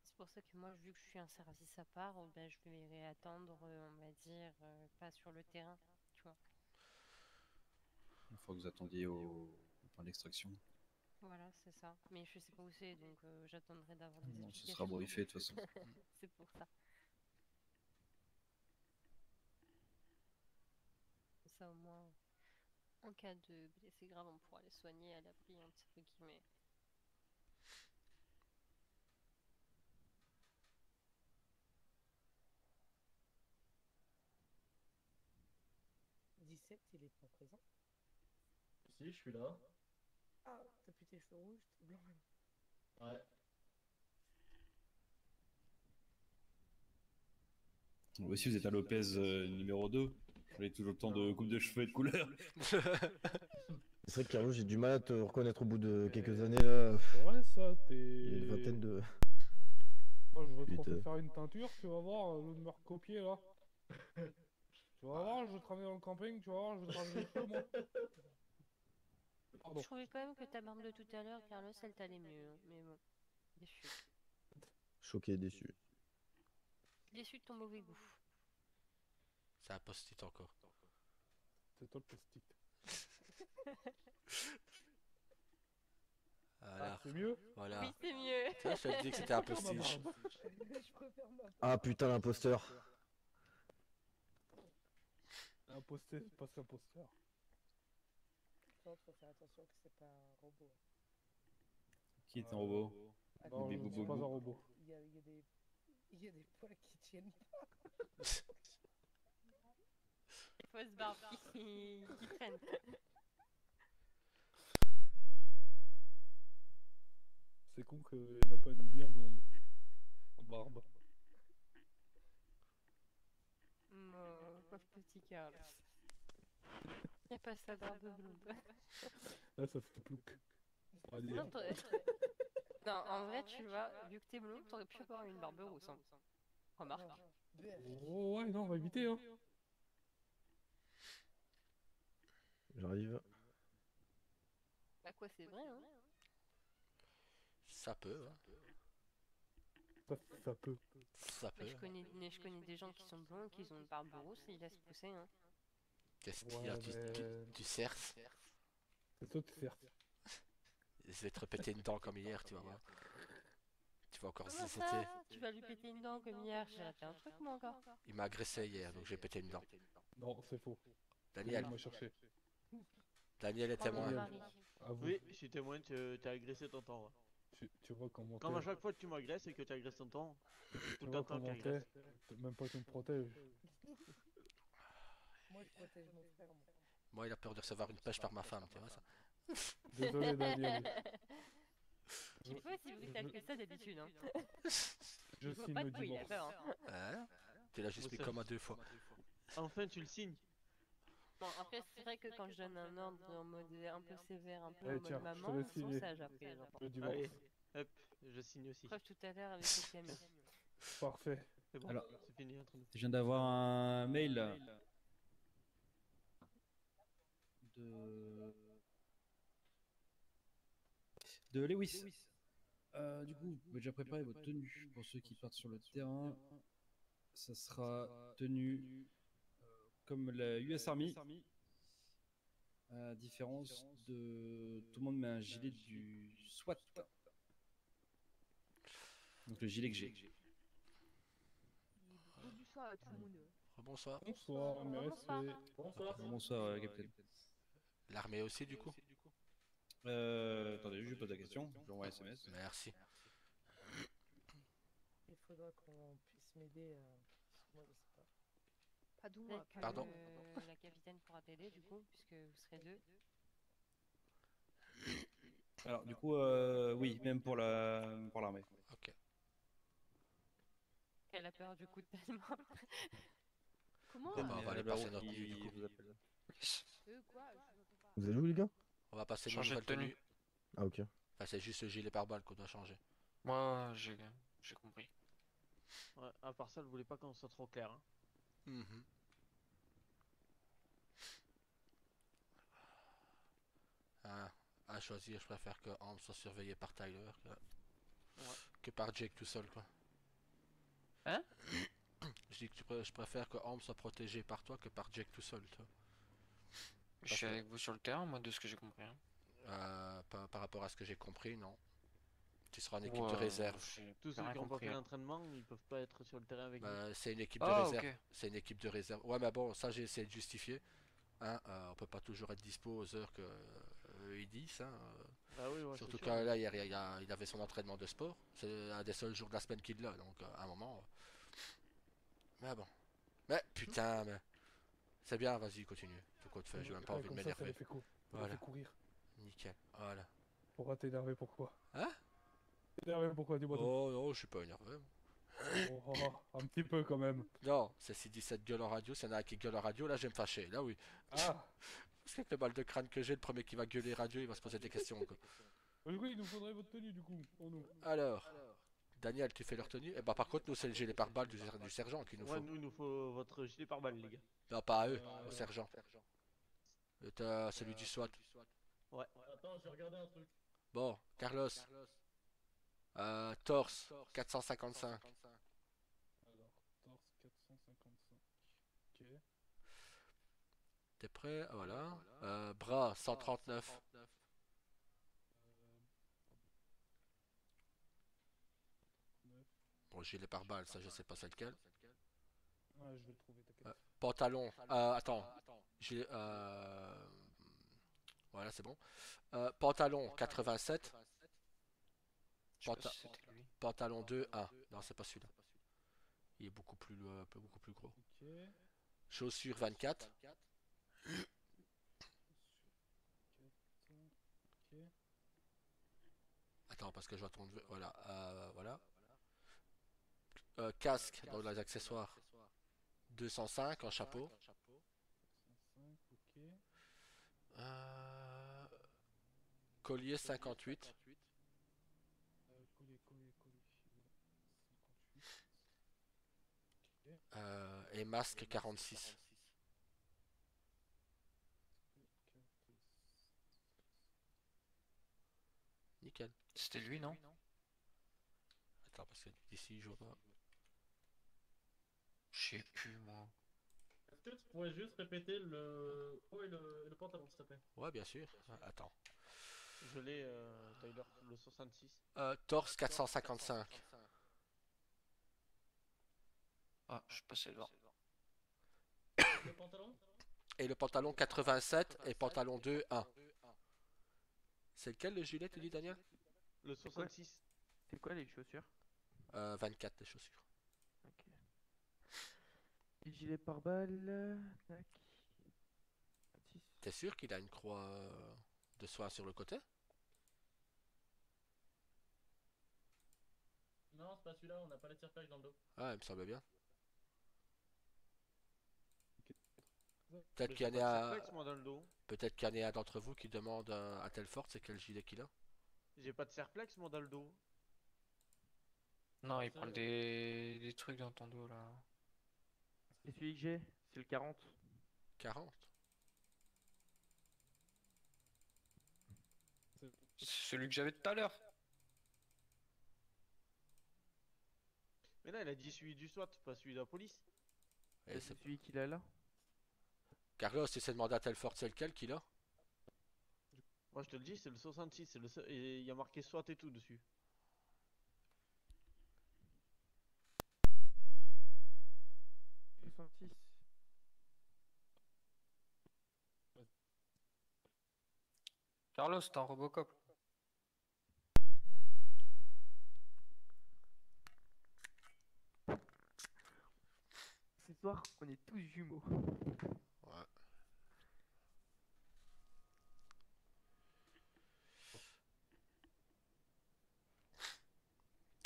C'est pour ça que moi, vu que je suis un service à part, ben, je vais attendre, on va dire, pas sur le terrain, tu vois. Il faut que vous attendiez au point d'extraction. Voilà, c'est ça. Mais je sais pas où c'est, donc j'attendrai d'avoir des Non, ce explications. sera briefé de toute façon. C'est pour ça. Ça au moins, en cas de blessé grave, on pourra les soigner à l'abri, entre guillemets. « 17, il est pas présent. Si, je suis là. Ah, t'as plus tes cheveux rouges, t'es blanc. Ouais. Aussi, vous êtes à Lopez numéro 2. Vous avez toujours le temps de coupe de cheveux et de couleur. C'est vrai que Carlo, j'ai du mal à te reconnaître au bout de quelques années là. C'est vrai ça, t'es. Il y a une vingtaine de. Moi, je veux trop Putain. te faire une teinture, tu vas voir, au lieu de me recopier là. Tu vas voir, je vais te ramener dans le camping, tu vas voir, je vais te ramener les cheveux, moi. Pardon. Je trouvais quand même que ta barbe de tout à l'heure, Carlos, elle t'allait mieux. Hein. Mais bon, déçu. Choqué et déçu. Déçu de ton mauvais goût. C'est un post-it encore. C'est toi le post-it. Voilà. Ah, c'est mieux? Voilà. Oui, c'est mieux. Ça, je te dis que c'était un post-it. Je préfère ma Ah putain, l'imposteur. Imposteur, c'est pas imposteur. Faut faire attention que c'est pas un robot. Qui est un robot? Non, je ne suis pas un robot. Il y a des poils qui tiennent pas. Les fausses barbes qui traînent. C'est con qu'il n'y en a pas une bien blonde. En barbe. Non, pauvre petit Carlos. Il n'y a pas sa barbe blonde. Là, ça fait plouc. On va dire. Non, non, en vrai, tu vois, vu que t'es blond, t'aurais pu avoir une barbe rousse. Hein. Remarque. Oh ouais, non, on va éviter, hein. J'arrive. Bah quoi, c'est vrai, hein. Ça peut, hein. Ça peut. Ça peut. Mais je connais des gens qui sont blonds et qui ont une barbe rousse et ils laissent pousser, hein. Qu'est-ce qu'il y a? Tu cerces? C'est toi qui cerces. Je vais te répéter une dent comme hier, tu vas voir. Tu vas encore Comment zizéter. ça? Tu vas lui péter une dent comme hier, j'ai raté un truc moi encore. Il m'a agressé hier, donc j'ai pété une dent. Non, c'est faux. Daniel. Il m'a cherché. Daniel est témoin. Oui, je suis témoin, tu as agressé tonton. Ouais. Tu vois comment Comme à chaque fois que tu m'agresses et que tu agresses tonton, tout le vois temps comment qu'il agresse. t'es. Même pas tu me protèges. Moi, je protège mon frère. Moi, il a peur de recevoir une pêche par ma femme, tu vois ça? Désolé, Daniel. Je suis pas aussi brutale que ça d'habitude, hein. Je vois signe pas le de quoi il a divorce. peur, hein. Hein? Tu l'as juste mis comme à 2 fois. Enfin, tu le signes. Bon, après, c'est vrai que quand je donne un ordre en mode un peu sévère, un peu Allez, en tiens, mode je te maman, laisse ils sont signer. sages après. Genre. Le divorce. Allez, hop, je signe aussi. Preuve tout à l'heure avec le camion. Parfait. C'est bon, Alors, c'est fini entre nous. je viens d'avoir un mail de Lewis. Du coup, vous pouvez déjà préparer votre tenue pour ceux qui partent sur le terrain. Ça sera tenue comme la US Army. À différence de tout le monde met un gilet du SWAT. Donc le gilet que j'ai. Bonsoir à tout le monde. Bonsoir. Bonsoir, mes respects. Bonsoir, capitaine. L'armée aussi, du coup? Attendez, je pose la question. Je lui envoie un SMS. Merci. Il faudra qu'on puisse m'aider à. Moi, je sais pas. Pas d'où Pardon. La capitaine pourra t'aider du coup, puisque vous serez deux. Alors, du coup, oui, même pour l'armée. Ok. Elle a peur du coup tellement. Comment Bon, bah, on va aller passer notre nuit, du coup. Quoi Vous allez où, les gars? On va passer nos Changer de nouvelles tenues. Ah, ok. Enfin, c'est juste le gilet pare-balles qu'on doit changer. Moi, j'ai compris. Ouais, à part ça, je voulais pas qu'on soit trop clair. Hein. Mhm. Ah, à choisir, je préfère que Ham soit surveillé par Tyler que par Jake tout seul, quoi. Hein? Je dis que je préfère que Ham soit protégé par toi que par Jake tout seul, toi. Je suis avec vous sur le terrain, moi, de ce que j'ai compris. Hein. Par rapport à ce que j'ai compris, non. Tu seras en équipe de réserve. Tous ceux qui n'ont pas fait l'entraînement, ils peuvent pas être sur le terrain avec nous. C'est une équipe de réserve. Okay. C'est une équipe de réserve. Ouais, mais bon, ça j'ai essayé de justifier. Hein, on peut pas toujours être dispo aux heures que ils disent. Hein. Ah oui, ouais, surtout que là, hier, il avait son entraînement de sport. C'est un des seuls jours de la semaine qu'il l'a. Donc, à un moment. Mais bon. Mais putain, mais. C'est bien, vas-y, continue. Tout quoi te fait, j'ai même pas envie de m'énerver. Voilà. Courir. Nickel. Voilà. Pourquoi t'énerver, pourquoi? Hein? Énervé, pourquoi? Dis-moi tout. Oh non, je suis pas énervé. Un petit peu quand même. Non, c'est si 17 gueules en radio, s'il y en a qui gueule en radio, là je vais me fâcher. Là oui. Ah. Parce qu'avec le mal de crâne que j'ai, le premier qui va gueuler radio, il va se poser des questions. Quoi. Du coup, il nous faudrait votre tenue du coup, pour nous. Alors, Daniel, tu fais leur tenue? Et bah par contre, nous c'est le gilet pare-balles du sergent qu'il nous faut. Ouais, nous il nous faut votre gilet pare-balles, les gars. Non, pas à eux, au sergent. Celui du SWAT. Ouais. Attends, j'ai regardé un truc. Bon, Carlos. Torse, 455. Alors, torse 455. Ok. T'es prêt? Voilà. Bras, 139. Bon, gilet pare-balles, ça je sais pas c'est lequel. Ouais, je vais le trouver, t'inquiète. Pantalon, attends. Gilet, voilà, c'est bon. Pantalon, 87. Pantalon 2, 1. Non, c'est pas celui-là. Il est beaucoup plus gros. Okay. Chaussures 24. Okay. Attends, parce que je vais tourner. Voilà. Voilà. Casque dans les accessoires. 205 en chapeau. 205, ok. Collier 58. Collier. 58. Okay. Et masque 46. Nickel. C'était lui, non? Attends, parce que d'ici, je vois pas. Je sais plus, moi. Est-ce que tu pourrais juste répéter le haut et le pantalon, s'il te plaît? Ouais, bien sûr. Attends. Je l'ai, Tyler, le 66. Torse 455. Ah, je suis passé devant. Le pantalon? Et le pantalon 87 et pantalon 2, 1. C'est lequel le gilet, tu dis, Daniel? Le 66. C'est quoi les chaussures? 24 les chaussures. Ok. Et gilet pare-balles. Tac. T'es sûr qu'il a une croix de soie sur le côté? Non, c'est pas celui-là, on n'a pas les tire-plaques dans le dos. Ah, il me semblait bien. Peut-être Mais qu'il y en j'ai a pas de un... serplex, moi, dans le dos. Peut-être qu'il y en a un d'entre vous qui demande à Telfort c'est quel gilet qu'il a. J'ai pas de serplex, moi, dans le dos. Non, il prend des trucs dans ton dos là. C'est celui que j'ai, c'est le 40. 40. C'est celui que j'avais tout à l'heure. Mais là, il a dit celui du SWAT, pas celui de la police. Et C'est celui qu'il a là. Carlos, essaie de demander à Telfort c'est lequel qu'il a. Moi, je te le dis, c'est le 66, c'est le seul... et il y a marqué SWAT et tout dessus. Carlos, t'es en Robocop. Ce soir, on est tous jumeaux. Ouais.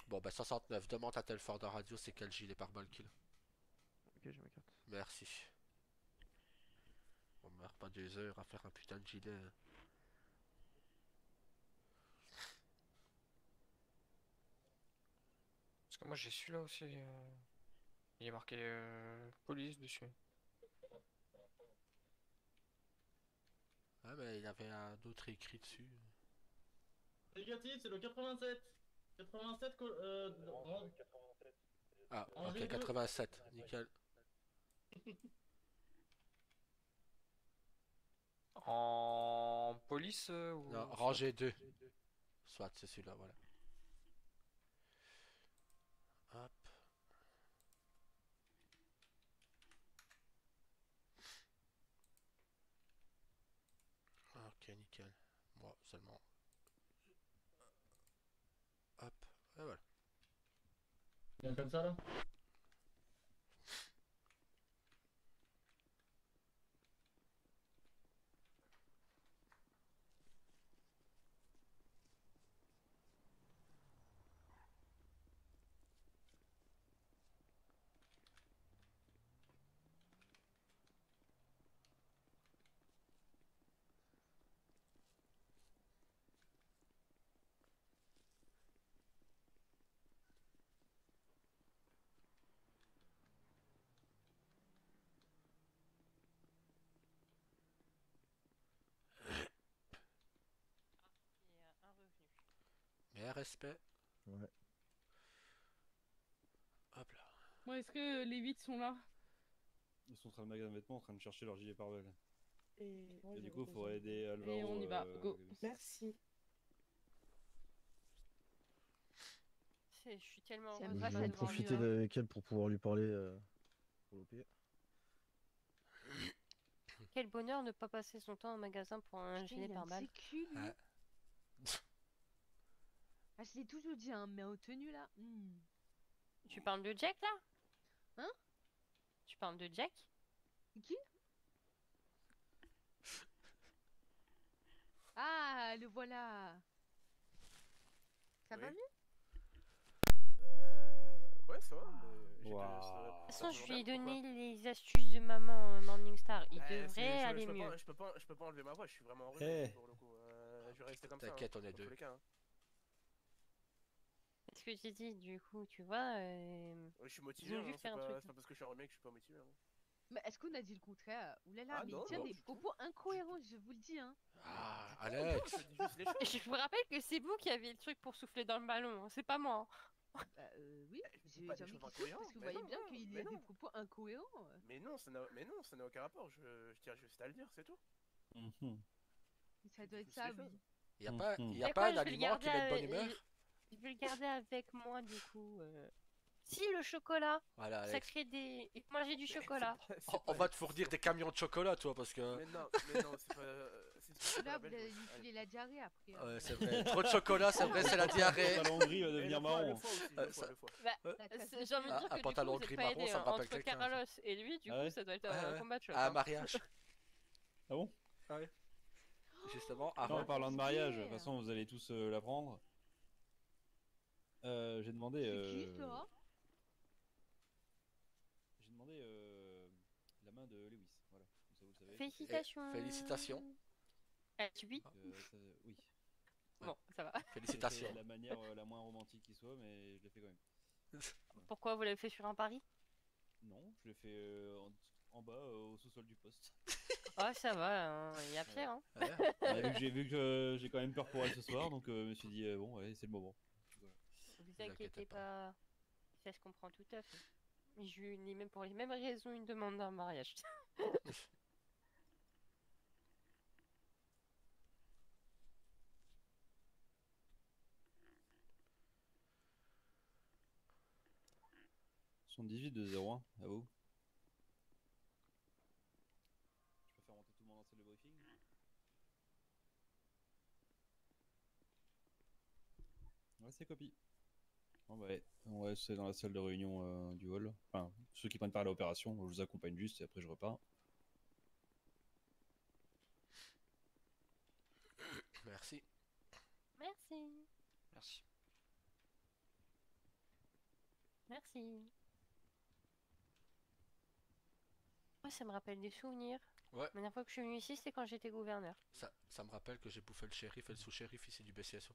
Bon bah 69, demande à Telfort en radio c'est quel gilet pare-balles qu'il a. Ok, j'ai ma carte. Merci. On meurt pas 2 heures à faire un putain de gilet. Parce que moi j'ai celui-là aussi. Il est marqué police dessus. Ouais mais il y avait un autre écrit dessus. Négatif, c'est le 87. 87, non. Ah En ok G2. 87, nickel. En police ou... Non, rangée 2. Soit c'est celui-là, voilà. Hop. Ok, nickel. Moi seulement. Hop, et voilà. Bien comme ça là. Et un revenu. Mais respect. Ouais. Hop là. Bon, est-ce que les 8 sont là? Ils sont en train de magasin de vêtements en train de chercher leur gilet pare-balles. Et, Et du coup, il faudrait aider Alvaro. Et on y va, go. Merci. Je suis tellement C'est heureuse vrai, de Je pas vais en devoir profiter lui- avec elle pour pouvoir lui parler pour l'OP. Quel bonheur ne pas passer son temps au magasin pour un Putain, gilet il a une pare-balles. sécu, lui. Ouais. Ah, je l'ai toujours dit, hein, mais en tenue là. Tu parles de Jack là? Hein? Tu parles de Jack? Qui? Ah, le voilà. Ça va Oui. mieux? Ouais, ça va, mais De j'étais. toute façon, je lui ai donné les astuces de maman Morningstar. Il devrait aller mieux. Je peux pas enlever ma voix, je suis vraiment en Eh. pour le coup. Je vais rester comme ça. T'inquiète, on est dans deux. tous les cas, hein. Ce que j'ai dit, du coup, tu vois. Ouais, je suis motivé, ils ont hein, dû c'est faire un pas truc. parce que je suis un remake que je suis pas motivé. Hein. Mais est-ce qu'on a dit le contraire? Oulala, Ah mais non, il tient non, des du tout. propos incohérents, je vous le dis, hein. Ah, Alex. Et je vous rappelle que c'est vous qui avez le truc pour souffler dans le ballon, hein, c'est pas moi. Bah, oui, j'ai pas envie des qu'il choses souffle incohérentes, parce que vous mais voyez non, bien non, qu'il y mais a des non. propos incohérents. Mais non, ça n'a aucun rapport. Je tiens juste à le dire, c'est tout. Ça doit être ça, oui. Y a pas, y a Mais pas quoi, un je vais le aliment qui garder met de bonne avec- humeur? Je vais le garder avec moi, du coup. Si, le chocolat. Voilà, Ça Alex. crée des. Et moi, j'ai du chocolat. On va te fournir des camions de chocolat, toi, parce que. Mais non, c'est pas. C'est Là, pas vous allez lui filer la diarrhée après. hein. Ouais, c'est vrai. Trop de chocolat, c'est vrai, c'est la diarrhée. Le pantalon gris va devenir marron. Le foie aussi, le foie. Bah, Ouais. j'ai envie de Ah, dire un que pantalon du coup, gris vous êtes pas marron, aidés, ça me hein. rappelle Entre quelqu'un. Carlos et lui, du Ah coup, ouais ça doit être Ouais, un ouais. combat de choc. Un hein. mariage. Ah bon? Ah ouais. Justement, Non, en avant. parlant de mariage, de toute façon, vous allez tous l'apprendre. J'ai demandé. C'est qui, ça? J'ai demandé la main de Lewis. Voilà. Comme savez. Félicitations. Félicitations. Oui. Oui. Bon, ça va. Félicitations. C'est la manière la moins romantique qui soit, mais je l'ai fait quand même. Pourquoi vous l'avez fait sur un pari? Non, je l'ai fait en bas, au sous-sol du poste. Ah, ça va, il y a pire, hein. Ouais, vu que j'ai quand même peur pour elle ce soir, donc je me suis dit, bon, ouais, c'est le moment. Voilà. Vous inquiétez pas. Ça se comprend tout à fait. Je lui ai même pour les mêmes raisons une demande d'un mariage. Ils sont 18 de 0-1, à vous. Je peux faire monter tout le monde en salle de briefing. Ouais, c'est copie. Bon, bah, ouais, c'est dans la salle de réunion du hall. Enfin, ceux qui prennent part à l'opération, je vous accompagne juste et après je repars. Merci. Merci. Merci. Merci. Moi, ça me rappelle des souvenirs. Ouais. La dernière fois que je suis venu ici, c'était quand j'étais gouverneur. Ça me rappelle que j'ai bouffé le shérif et le sous-shérif ici du BCSO.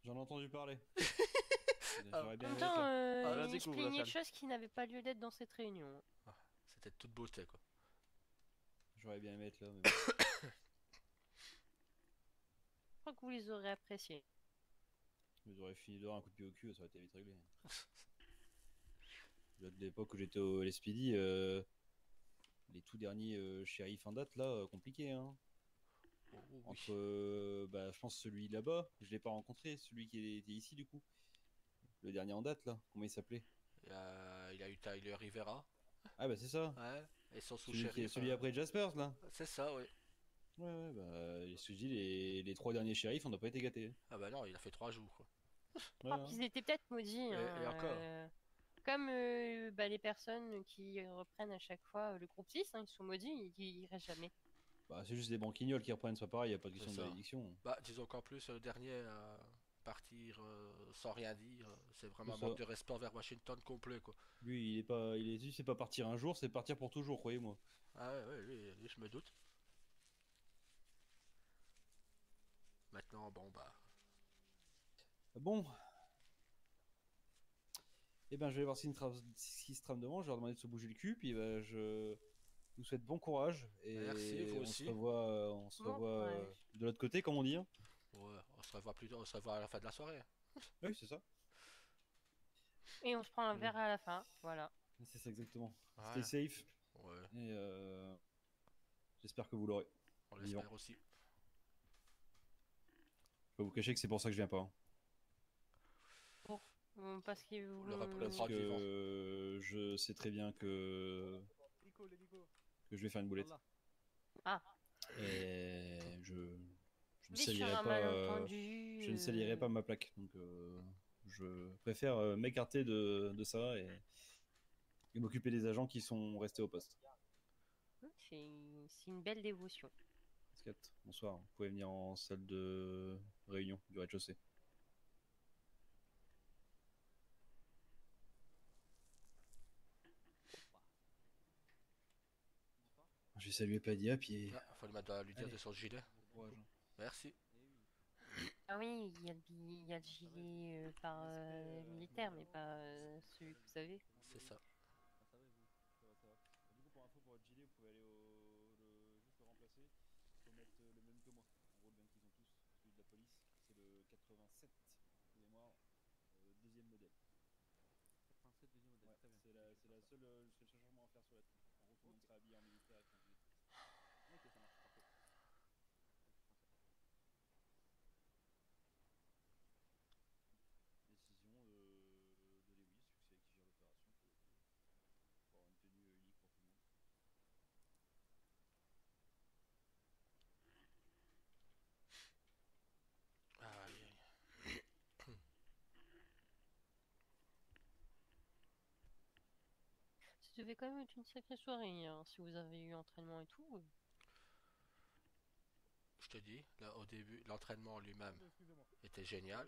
J'en ai entendu parler. En J'aurais bien même aimé temps, être là. il se plaignait de choses qui n'avaient pas lieu d'être dans cette réunion. C'était de toute beauté, quoi. J'aurais bien aimé être là, mais bon. Je crois que vous les aurez appréciés. Mais j'aurais fini dehors un coup de pied au cul, ça aurait été vite réglé. De l'époque où j'étais au LSPD, les tout derniers shérifs en date, là, compliqué, hein. oui. Entre, bah, je pense celui là-bas, je l'ai pas rencontré, celui qui était ici du coup. Le dernier en date, là, comment il s'appelait? Il a eu Tyler Rivera. Ah bah c'est ça. Ouais. Et son Celui, sous-shérif. celui après Jaspers, là. C'est ça, oui. Ouais, bah, je te dis, les 3 derniers shérifs, on n'a pas été gâtés. Ah bah non, il a fait 3 jours, quoi. Ouais, Ah, puis ils étaient peut-être maudits. Et encore. Comme bah, les personnes qui reprennent à chaque fois le groupe 6, ils sont maudits, ils restent jamais. Bah, c'est juste des banquignoles qui reprennent, c'est pas pareil, y a pas de question de ça. malédiction. Bah, disons qu'en plus, le dernier partir sans rien dire, c'est vraiment un C'est manque ça. de respect envers Washington complet, quoi. Lui, c'est pas partir un jour, c'est partir pour toujours, croyez-moi. Ah ouais, lui, je me doute. Maintenant, bon, bah. Bon. Eh ben, je vais voir ce qui se trame devant, je vais leur demander de se bouger le cul, puis bah, je vous souhaite bon courage. Et Merci, vous on aussi. on se Bon revoit courage. de l'autre côté, comme on dit. Hein. Ouais, on se revoit à la fin de la soirée. Oui, c'est ça. Et on se prend un verre à la fin, voilà. C'est ça exactement. Ouais. Stay safe. Ouais. Et j'espère que vous l'aurez. On Vivant. l'espère aussi. Je peux vous cacher que c'est pour ça que je viens pas. Hein. Parce que Parce que je sais très bien que je vais faire une boulette. Ah. Et je ne Oui, sur salirai un pas malentendu, je ne salirai pas ma plaque. Donc je préfère m'écarter de ça et m'occuper des agents qui sont restés au poste. C'est une belle dévotion. Scat, bonsoir. Vous pouvez venir en salle de réunion du rez-de-chaussée. Je vais saluer Padia, puis... Ah, faut lui dire de son gilet. Merci. Ah oui, il y a le gilet par militaire, mais pas celui que vous avez. C'est ça. Du coup, pour info, pour votre gilet, vous pouvez aller juste le remplacer. Il faut mettre le même que moi. En gros, le même qu'ils ont tous. Celui de la police, c'est le 87 de mémoire, deuxième modèle. 87 deuxième modèle, très bien. C'est le seul changement à faire sur la tenue. En gros, tout le monde sera habillé en militaire avec un gilet de police. Ok, ça marche, parfait. Décision de Lewis, vu que c'est avec qui gère l'opération, pour avoir une tenue unique pour tout le monde. Aïe, aïe. Ça devait quand même être une sacrée soirée, hein, si vous avez eu entraînement et tout. Je te dis, là, au début, l'entraînement lui-même était génial,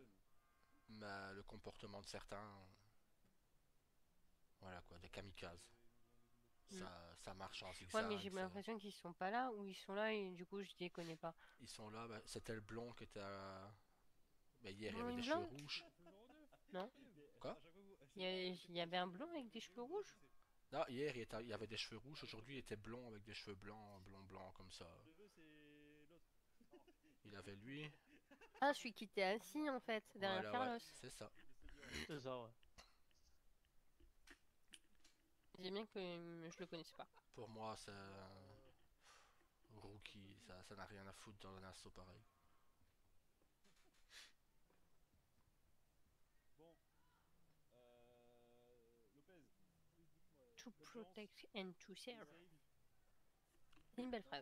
mais le comportement de certains, voilà quoi, des kamikazes. Ça marche en Ouais, zigzag. mais j'ai l'impression qu'ils sont pas là ou ils sont là et du coup je les connais pas. Ils sont là, bah, c'était le blond qui était à... Bah, hier, il y Blond avait et des cheveux blanc rouges. Non? Quoi? Il y avait un blond avec des cheveux rouges? Non, hier, il y avait des cheveux rouges. Aujourd'hui, il était blond avec des cheveux blancs, comme ça. Il avait lui. Ah, celui qui était assis en fait, derrière Voilà, Carlos. ouais, c'est ça. C'est ça, ouais. J'ai bien que je le connaissais pas. Pour moi, c'est un rookie. Ça n'a rien à foutre dans un assaut pareil. To protect and to serve. C'est une belle phrase.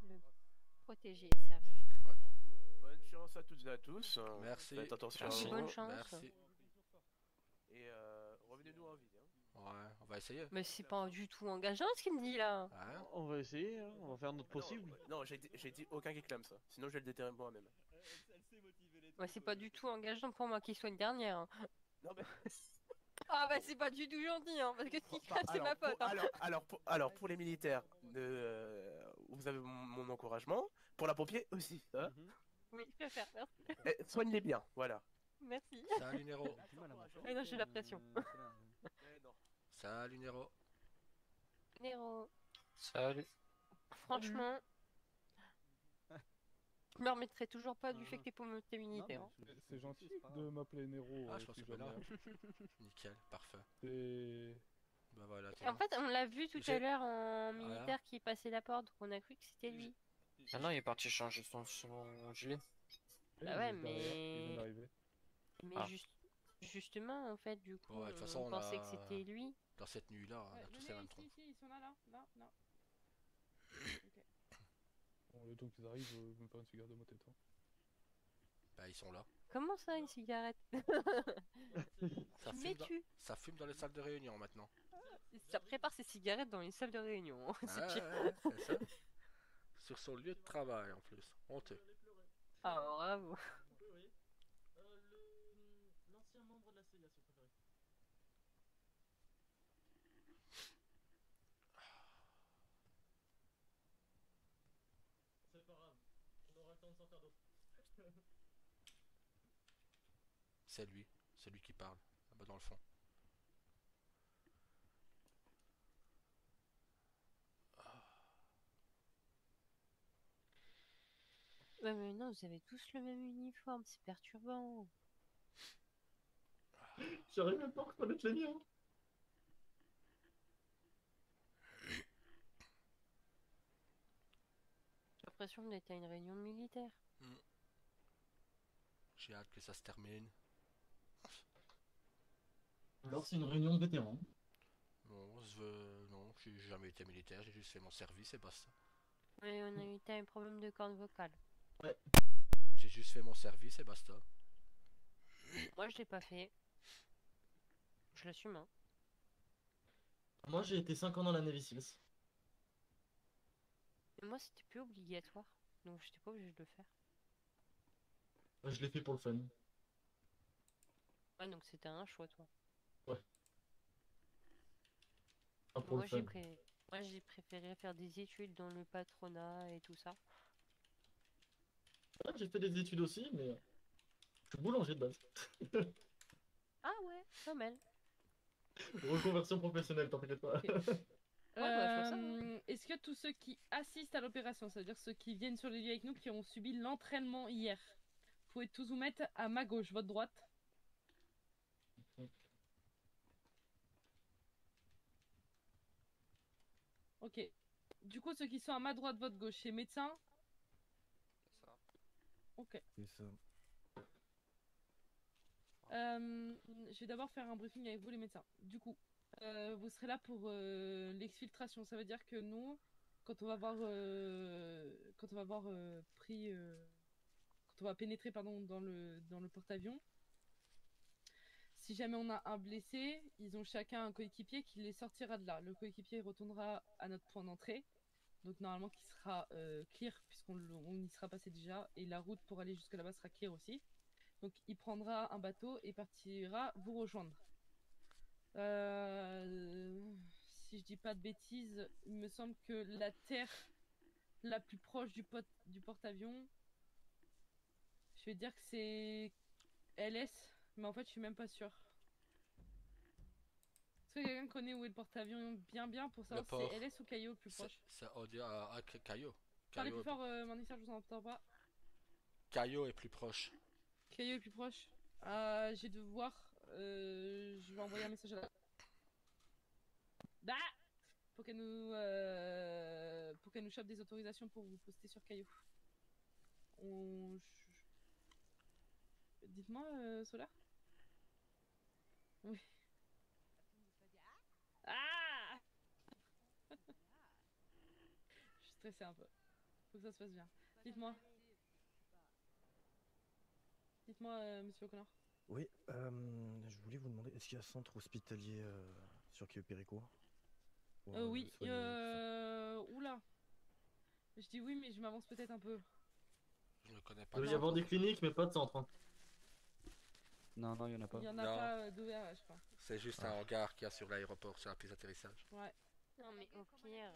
Le protéger et servir. Bonne chance à toutes et à tous. Merci. Faites attention Merci. à vous. Bonne chance. Merci. Et revenez-nous en vie. Hein. Ouais, on va essayer. Mais c'est pas du tout engageant ce qu'il me dit là. Ouais. On va essayer, hein, on va faire notre possible. Non, j'ai dit aucun qui clame ça. Sinon, je vais le déterrer moi-même. Ouais, c'est pas du tout engageant pour moi qu'il soit une dernière. Hein. Non, mais. Ah bah c'est pas du tout gentil hein, parce que si c'est ma faute. Hein. Alors, pour les militaires, vous avez mon encouragement. Pour la pompier aussi. Hein. Oui, je préfère, merci. Soigne-les bien, voilà. Merci. Salut Nero. Ah non, j'ai la pression. Salut Nero. Nero, Salut. franchement, je me remettrai toujours pas du fait que t'es pour t'es militaire. Hein. C'est gentil de m'appeler Nero. Ah, je pense si que là. jamais. Nickel, parfait. C'est. Bah voilà. En fait, on l'a vu tout à J'ai- l'heure en militaire Voilà. qui passait la porte, donc on a cru que c'était lui. Ah non, il est parti changer son gilet. Bah ouais, Il vient mais d'arriver. Ah. justement, en fait, du coup, Ouais, de toute façon, on on pensait a- que c'était lui. Dans cette nuit-là, on a Ouais, tous les mêmes troncs. ici, ils sont là, là, là. Bon, le temps qu'ils arrivent, je vais me faire une cigarette de ma tête. Hein. Bah, ils sont là. Comment ça, une cigarette Ça Tu fume, m'es-tu ça fume dans les salles de réunion maintenant. Ça prépare ses cigarettes dans les salles de réunion. hein, c'est Ouais, pire. ouais, c'est ça. Sur son lieu de travail en plus. Honteux. Ah, bravo. L'ancien membre de la CIA, si vous préférez. C'est pas grave, on aura le temps de s'en faire d'autres. C'est lui qui parle, là-bas dans le fond. Ouais, mais non, vous avez tous le même uniforme, c'est perturbant. J'arrive même pas à reconnaître les miens. J'ai l'impression d'être à une réunion de militaires. J'ai hâte que ça se termine. Alors c'est une réunion de vétérans. Non, j'ai jamais été militaire, j'ai juste fait mon service et basta. Ouais, on a eu un problème de corde vocale. J'ai juste fait mon service et basta. Moi, je l'ai pas fait. Je l'assume, hein. Moi j'ai été 5 ans dans la Navy Seals. Mais moi, c'était plus obligatoire. Donc, j'étais pas obligée de le faire. Je l'ai fait pour le fun. Ouais, donc c'était un choix, toi. Ouais. Ah, pour Moi, le fun. moi, j'ai préféré faire des études dans le patronat et tout ça. Ouais, j'ai fait des études aussi, mais je suis boulanger de base. Ah ouais, pas mal. Reconversion professionnelle, t'inquiète pas. Ouais, bah, je vois ça, Est-ce que tous ceux qui assistent à l'opération, c'est-à-dire ceux qui viennent sur les lieux avec nous, qui ont subi l'entraînement hier, vous pouvez tous vous mettre à ma gauche, votre droite? Ok. Du coup, ceux qui sont à ma droite, votre gauche, c'est médecin? C'est ça. Ok. C'est ça. Je vais d'abord faire un briefing avec vous, les médecins. Du coup, vous serez là pour l'exfiltration. Ça veut dire que nous, quand on va pénétrer pardon, dans le porte-avions, si jamais on a un blessé, ils ont chacun un coéquipier qui les sortira de là. Le coéquipier retournera à notre point d'entrée, donc normalement qui sera clear puisqu'on y sera passé déjà, et la route pour aller jusque là-bas sera clear aussi. Donc il prendra un bateau et partira vous rejoindre. Si je dis pas de bêtises, il me semble que la terre la plus proche du porte-avions, je vais dire que c'est LS, mais en fait je suis même pas sûre. Est-ce que quelqu'un connaît où est le porte-avions bien pour savoir si port. c'est LS ou Caillot le plus proche? C'est on dit à Caillot. Parlez plus fort, Morningstar, je vous entends pas. Caillot est plus proche. Caillot est plus proche. J'ai de voir. Je vais envoyer un message à la. Bah pour qu'elle nous chope des autorisations pour vous poster sur Caillou. Dites-moi, Solar. Oui. Ah je suis stressée un peu. Faut que ça se passe bien. Dites-moi. Dites-moi, monsieur O'Connor. Oui, je voulais vous demander, est-ce qu'il y a un centre hospitalier sur Péricourt? Oui, oula. Je dis oui, mais je m'avance peut-être un peu. Je ne connais Il pas. doit y avoir des cliniques, mais pas de centre. Hein. Non, il y en a pas. Il y en a pas d'ORH, je crois. C'est juste un hangar qu'il y a sur l'aéroport, sur la piste d'atterrissage. Ouais. Non, mais au pire.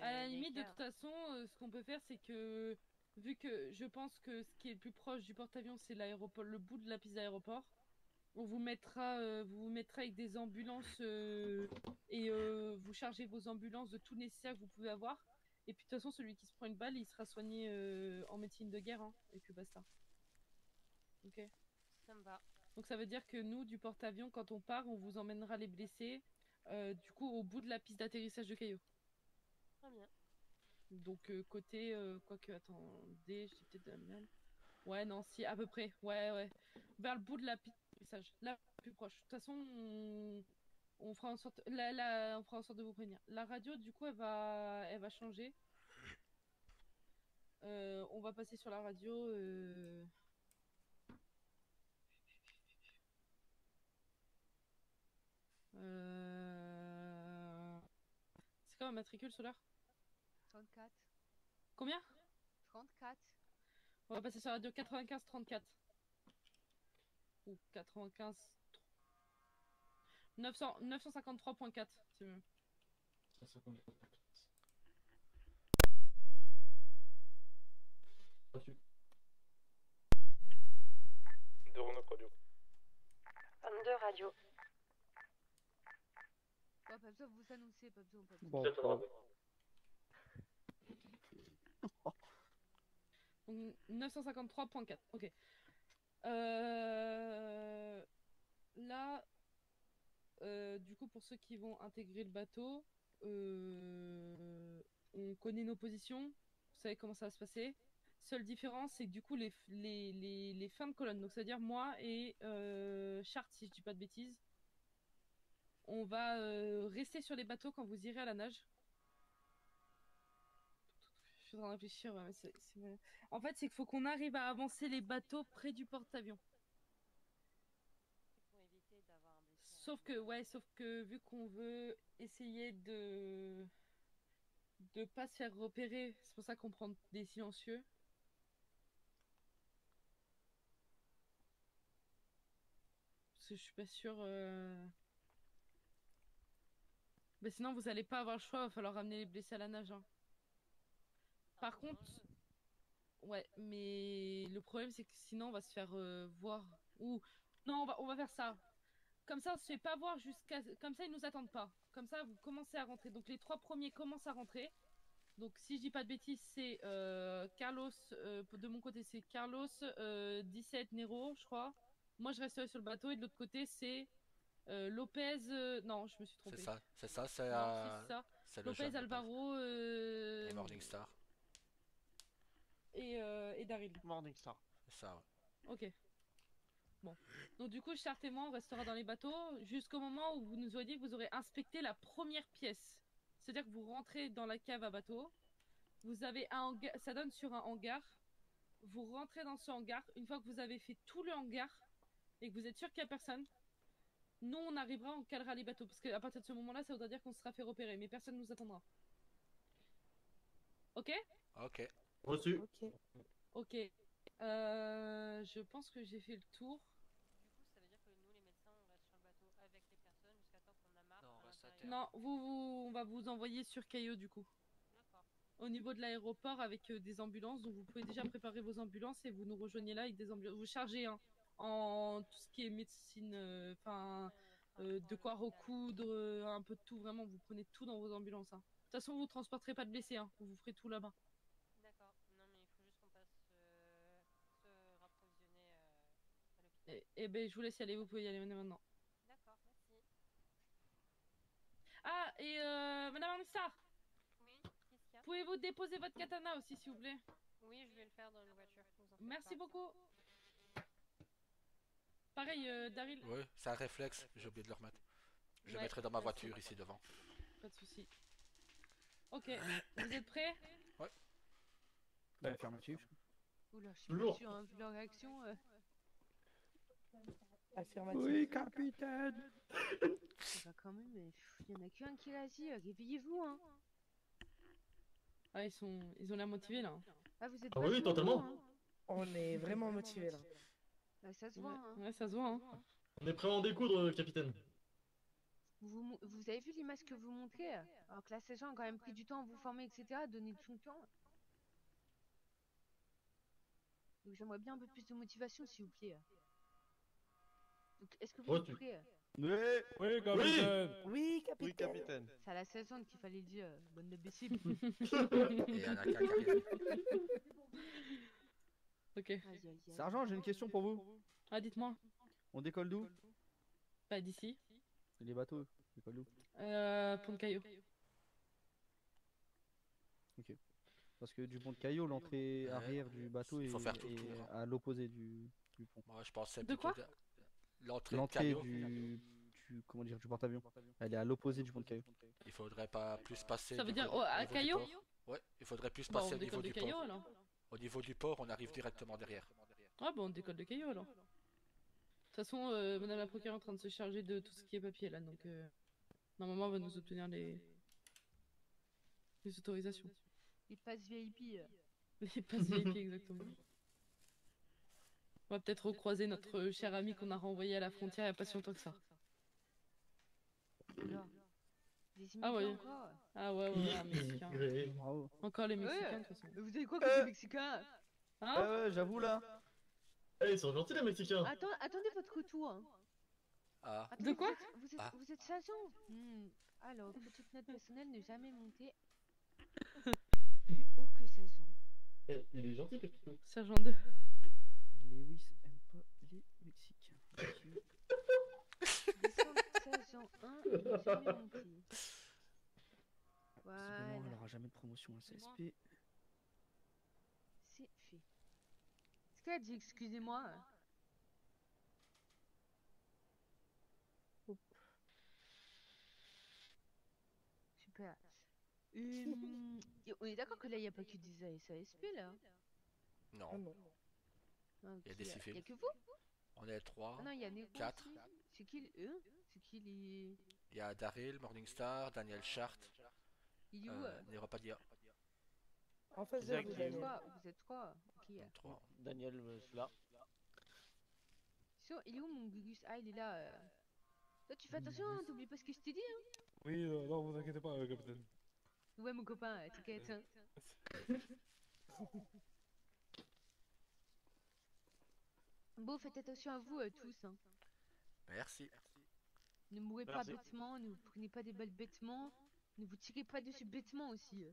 À la les limite, de cas- toute façon, ce qu'on peut faire, c'est que, vu que je pense que ce qui est le plus proche du porte-avions, c'est l'aéroport, le bout de la piste d'aéroport, on vous mettra avec des ambulances et vous chargez vos ambulances de tout nécessaire que vous pouvez avoir. Et puis de toute façon, celui qui se prend une balle, il sera soigné en médecine de guerre, hein, et puis basta. Ok. Ça me va. Donc ça veut dire que nous, du porte-avions, quand on part, on vous emmènera les blessés, du coup, au bout de la piste d'atterrissage de Caillou. Très bien. Donc côté, quoique, attendez, j'ai peut-être de la merde. Ouais, non, si, à peu près, ouais. Vers le bout de la piste d'atterrissage, là, plus proche. De toute façon, on fera en sorte, on fera en sorte de vous prévenir. La radio, du coup, elle va changer. On va passer sur la radio. C'est quoi ma matricule solaire? 34. Combien? 34. On va passer sur la radio 95-34. Ou 95... 953.4, c'est mieux. De Renault Radio. 22 radio. Ouais, pas besoin de vous annoncer, pas besoin. Bon, Donc 953.4, ok. Là, du coup, pour ceux qui vont intégrer le bateau, on connaît nos positions, vous savez comment ça va se passer. Seule différence, c'est que du coup, les fins de colonne, donc c'est-à-dire moi et Chart, si je dis pas de bêtises, on va rester sur les bateaux quand vous irez à la nage. Je suis en train de réfléchir, ouais, mais en fait, c'est qu'il faut qu'on arrive à avancer les bateaux près du porte-avions. Sauf que vu qu'on veut essayer de pas se faire repérer, c'est pour ça qu'on prend des silencieux. Parce que je suis pas sûre. Mais sinon, vous allez pas avoir le choix, il va falloir ramener les blessés à la nage. Hein. Par contre, ouais, mais le problème c'est que sinon on va se faire voir. Ou non, on va faire ça. Comme ça, on se fait pas voir jusqu'à. Comme ça, ils nous attendent pas. Comme ça, vous commencez à rentrer. Donc les 3 premiers commencent à rentrer. Donc si je dis pas de bêtises, c'est Carlos. De mon côté, c'est Carlos, 17 Nero, je crois. Moi, je resterai sur le bateau et de l'autre côté, c'est Lopez. Non, je me suis trompée. C'est ça, c'est ça. Lopez, Alvaro. Et Morningstar. Et Daryl. Morningstar. C'est ça, ouais. Ok. Bon. Donc du coup, Chart et moi, on restera dans les bateaux jusqu'au moment où vous nous aurez dit que vous aurez inspecté la première pièce. C'est-à-dire que vous rentrez dans la cave à bateau. Vous avez un hangar, ça donne sur un hangar. Vous rentrez dans ce hangar. Une fois que vous avez fait tout le hangar et que vous êtes sûr qu'il n'y a personne, nous, on arrivera, on calera les bateaux. Parce qu'à partir de ce moment-là, ça voudra dire qu'on se sera fait repérer. Mais personne ne nous attendra. Ok? Ok. Reçu. Ok. Je pense que j'ai fait le tour. Du coup, ça veut dire que nous, les médecins, on reste sur le bateau avec les personnes jusqu'à temps Non, on va vous envoyer sur Caillot du coup. Au niveau de l'aéroport avec des ambulances, donc vous pouvez déjà préparer vos ambulances et vous nous rejoignez là avec des ambulances. Vous chargez hein, en tout ce qui est médecine, de quoi recoudre, un peu de tout, vraiment, vous prenez tout dans vos ambulances. Hein. De toute façon, vous transporterez pas de blessés, hein. Vous ferez tout là-bas. D'accord. Non, mais il faut juste qu'on passe se rapprovisionner à l'hôpital. Et ben, je vous laisse y aller, vous pouvez y aller maintenant. D'accord, merci. Ah, et Madame Anissa, Oui, qu'est-ce qu'il y a? pouvez-vous déposer votre katana aussi, s'il vous plaît? Oui, je vais le faire dans la voiture. Vous en faites Merci pas. beaucoup. Pareil, Daryl. Oui, c'est un réflexe, j'ai oublié de le remettre. Je le Ouais, mettrai dans ma merci. voiture ici devant. Pas de soucis. Ok, vous êtes prêts? Ouais. Bah, affirmatif. Oula, je suis Lourd. pas sûre, hein, vu leur réaction. Affirmatif. Oui, capitaine. Bah quand même, mais il y en a qu'un qui l'a dit, réveillez-vous, hein. Ah, ils ont l'air motivés là. Ah, vous êtes Ah oui, vachement totalement. bons, hein. On est vraiment motivés là. Bah, ça se voit, hein. Ouais, ça se voit. Hein. On est prêt à en découdre, capitaine. Vous avez vu l'image que vous montrez? Alors que la saison a quand même pris du temps à vous former, etc., à donner de son temps. Donc j'aimerais bien un peu plus de motivation, s'il vous plaît. Donc est-ce que vous Ouais, êtes prêts? Oui, capitaine. Oui, capitaine. Oui, capitaine. C'est à la saison qu'il fallait le dire, bonne imbécile. Et il y en a qu'un qui arrive. Ok. Aïe, aïe, aïe. Sergent, j'ai une question pour vous. Ah, dites-moi. On décolle d'où? Pas d'ici. Les bateaux, ils décollent d'où? Pont de Caillot. Ok. Parce que du pont de Caillot, l'entrée arrière du bateau il faut est, faire tout le est tour. à l'opposé du pont. Moi, je pensais De plutôt quoi? l'entrée de L'entrée Caillot. comment dire, du porte-avions. Elle est à l'opposé du pont de Caillot. Il faudrait pas plus passer Ça veut du dire côté- à au niveau du Caillot? port. Ouais, il faudrait plus Bah, passer on au niveau décolle de du Caillot port. alors. Au niveau du port, on arrive directement derrière. Ah, bah, on décolle de Caillot alors. De toute façon, Madame la procureure est en train de se charger de tout ce qui est papier là, donc normalement, elle va nous obtenir les autorisations. Les passes VIP. Les passes VIP, exactement. On va peut-être recroiser notre cher ami qu'on a renvoyé à la frontière il n'y a pas si longtemps que ça. Oula. Des Ah immigrants ouais. encore? Ah ouais, un Mexicain. Bravo. Encore les Mexicains, Ouais. de toute façon. Mais vous avez quoi contre les Mexicains? Hein? Ouais, j'avoue là. Eh, ils sont gentils, les Mexicains. Attendez votre retour. Hein. Ah, Attendez, De quoi? Ah. Vous êtes sergent? Alors, petite note personnelle, ne jamais monter plus haut que 16 ans. Eh, il est gentil, le petit. Sergent 2. Lewis aime pas les Mexicains. Descendre 16 ans 1, ne jamais monter. Visiblement, Voilà, elle aura jamais de promotion à CSP. c'est fait. Est-ce qu'elle a dit excusez-moi? Super. On est d'accord que là, il n'y a pas que des ASP là? non. Ah non. Il y a des Il civils. y a que vous? On est 3, Ah non, il y a Neko 4. aussi. C'est qui C'est qui les... Il y a Daryl, Morningstar, Daniel Chart, Il est où? Neropadia. En face de Zach, vous, il est où? Daniel. Vous êtes trois? Ok. 3. Daniel, je suis là. Il est où mon Gugus? Ah, il est là. Toi, tu fais attention, hein, t'oublies pas ce que je t'ai dit, hein? Oui, non, vous inquiétez pas, capitaine. Ouais, mon copain, t'inquiète. Hein. Bon, faites attention à vous tous. Hein. Merci. Ne mourrez pas Merci. bêtement, ne vous prenez pas des balles bêtement, ne vous tirez pas dessus bêtement aussi.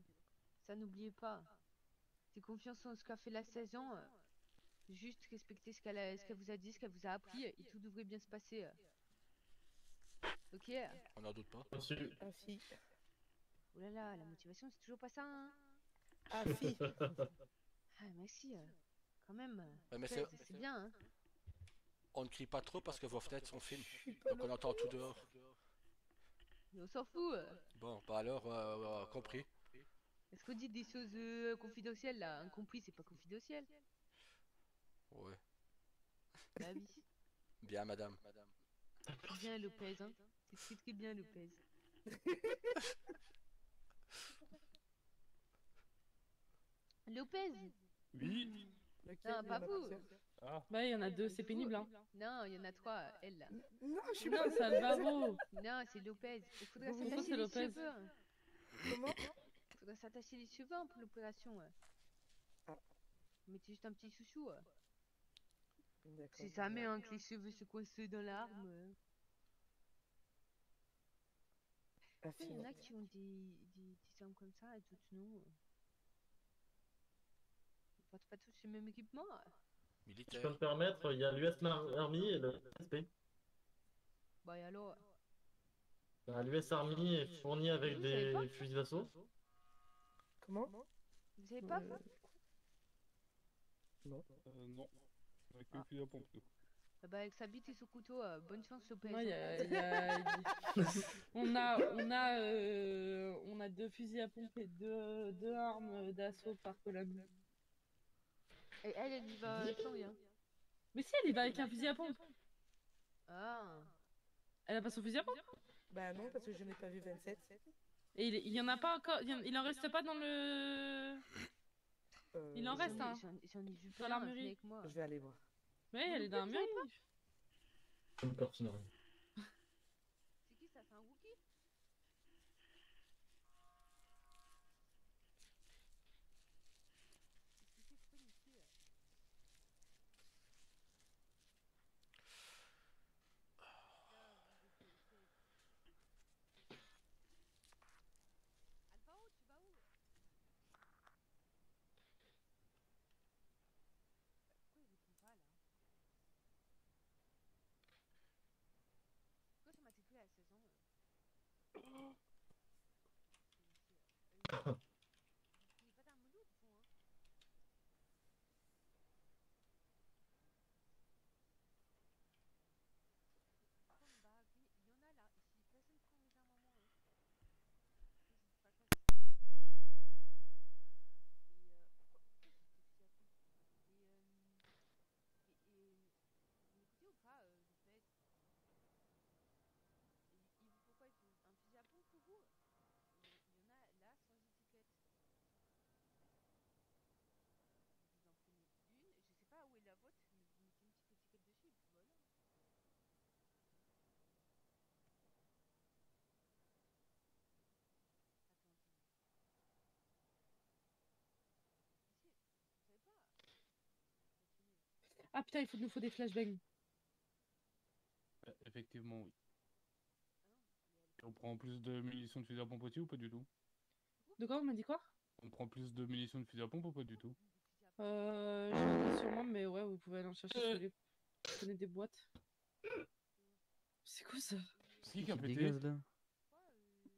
Ça, n'oubliez pas. Faites confiance en ce qu'a fait la saison. Juste respectez ce qu'elle vous a dit, ce qu'elle vous a appris, et tout devrait bien se passer. Ok? On n'en doute pas. Merci. Afi. Oh là là, la motivation, c'est toujours pas ça, hein? Afi. Ah, merci. Quand même. Ouais, mais C'est bien, hein? on ne crie pas trop parce que vos fenêtres sont fines. Donc on entend tout dehors. Mais on s'en fout. Bon, bah alors, compris. Est-ce qu'on dit des choses confidentielles là? Incompris, c'est pas confidentiel. Ouais. Bah oui. Bien, madame. Bien Lopez, hein. C'est très très bien Lopez. Lopez, Oui. Lequel? Non, Il y pas en a vous. plusieurs. Ah. Bah, il y en a deux, c'est pénible, hein. Non, il y en a trois, elle là. Non, je suis Non, pas c'est Alvaro. Non, c'est Lopez. Il faudrait Pourquoi s'attacher c'est les Lopez? cheveux. Comment? Il faudrait s'attacher les cheveux hein, pour l'opération. Ah. Mettez juste un petit chouchou. D'accord. Si jamais hein, que les cheveux se coincent dans l'arme. Il y en a qui ont des armes comme ça et d'autres non. Ils portent pas tous le même équipement. Je peux me permettre, il y a l'US Army et le SP. Bah et alors? L'US Army est fourni avec Vous savez pas des fusils d'assaut. Comment? Vous savez pas? Non. Non. Avec le fusil à pompe, tout. Ah bah avec sa bite et son couteau, bonne chance Lopez. Non, on a deux fusils à pompe et deux armes d'assaut par colonne. Et elle y va sans rien. Mais si, elle y va avec un fusil à pompe. Ah. Elle a pas son fusil à pompe? Bah non, parce que je n'ai pas vu 27. Et il y en a pas encore. Il en reste pas dans le. Il en reste, hein. J'en ai vu Sur plein l'armurerie. avec moi. Je vais aller voir. Ouais, elle est dans l'armurerie. Une cortinerie. C'est qui ça? C'est un Wookie? Alvaro, tu vas où? Pourquoi il répond pas là? Pourquoi ça m'a matriculé à 16 ans? Il est pas d'arme lourde, vous, hein? Comme bah, il y en a là, ici. Personne prend mes armes à moi, hein. Je sais pas quoi c'est. Et pourquoi j'ai été fusillé à pompe? Vous m'écoutez ou pas, Lopez? Et pourquoi il faut un fusil à pompe pour vous? Il y en a là sans étiquette. Vous en prenez une, je sais pas où est la vôtre, mais vous mettez une petite étiquette dessus et puis voilà. Ici, vous savez pas? Ah putain, il nous faut des flashbangs. Effectivement, oui. Et on prend plus de munitions de fusil à pompe aussi ou pas du tout? De quoi, on m'a dit quoi? On prend plus de munitions de fusil à pompe ou pas du tout? J'en ai sur moi, mais ouais, vous pouvez aller en chercher si vous voulez. Je connais des boîtes. C'est quoi ça? C'est qui a pété? Dégage là.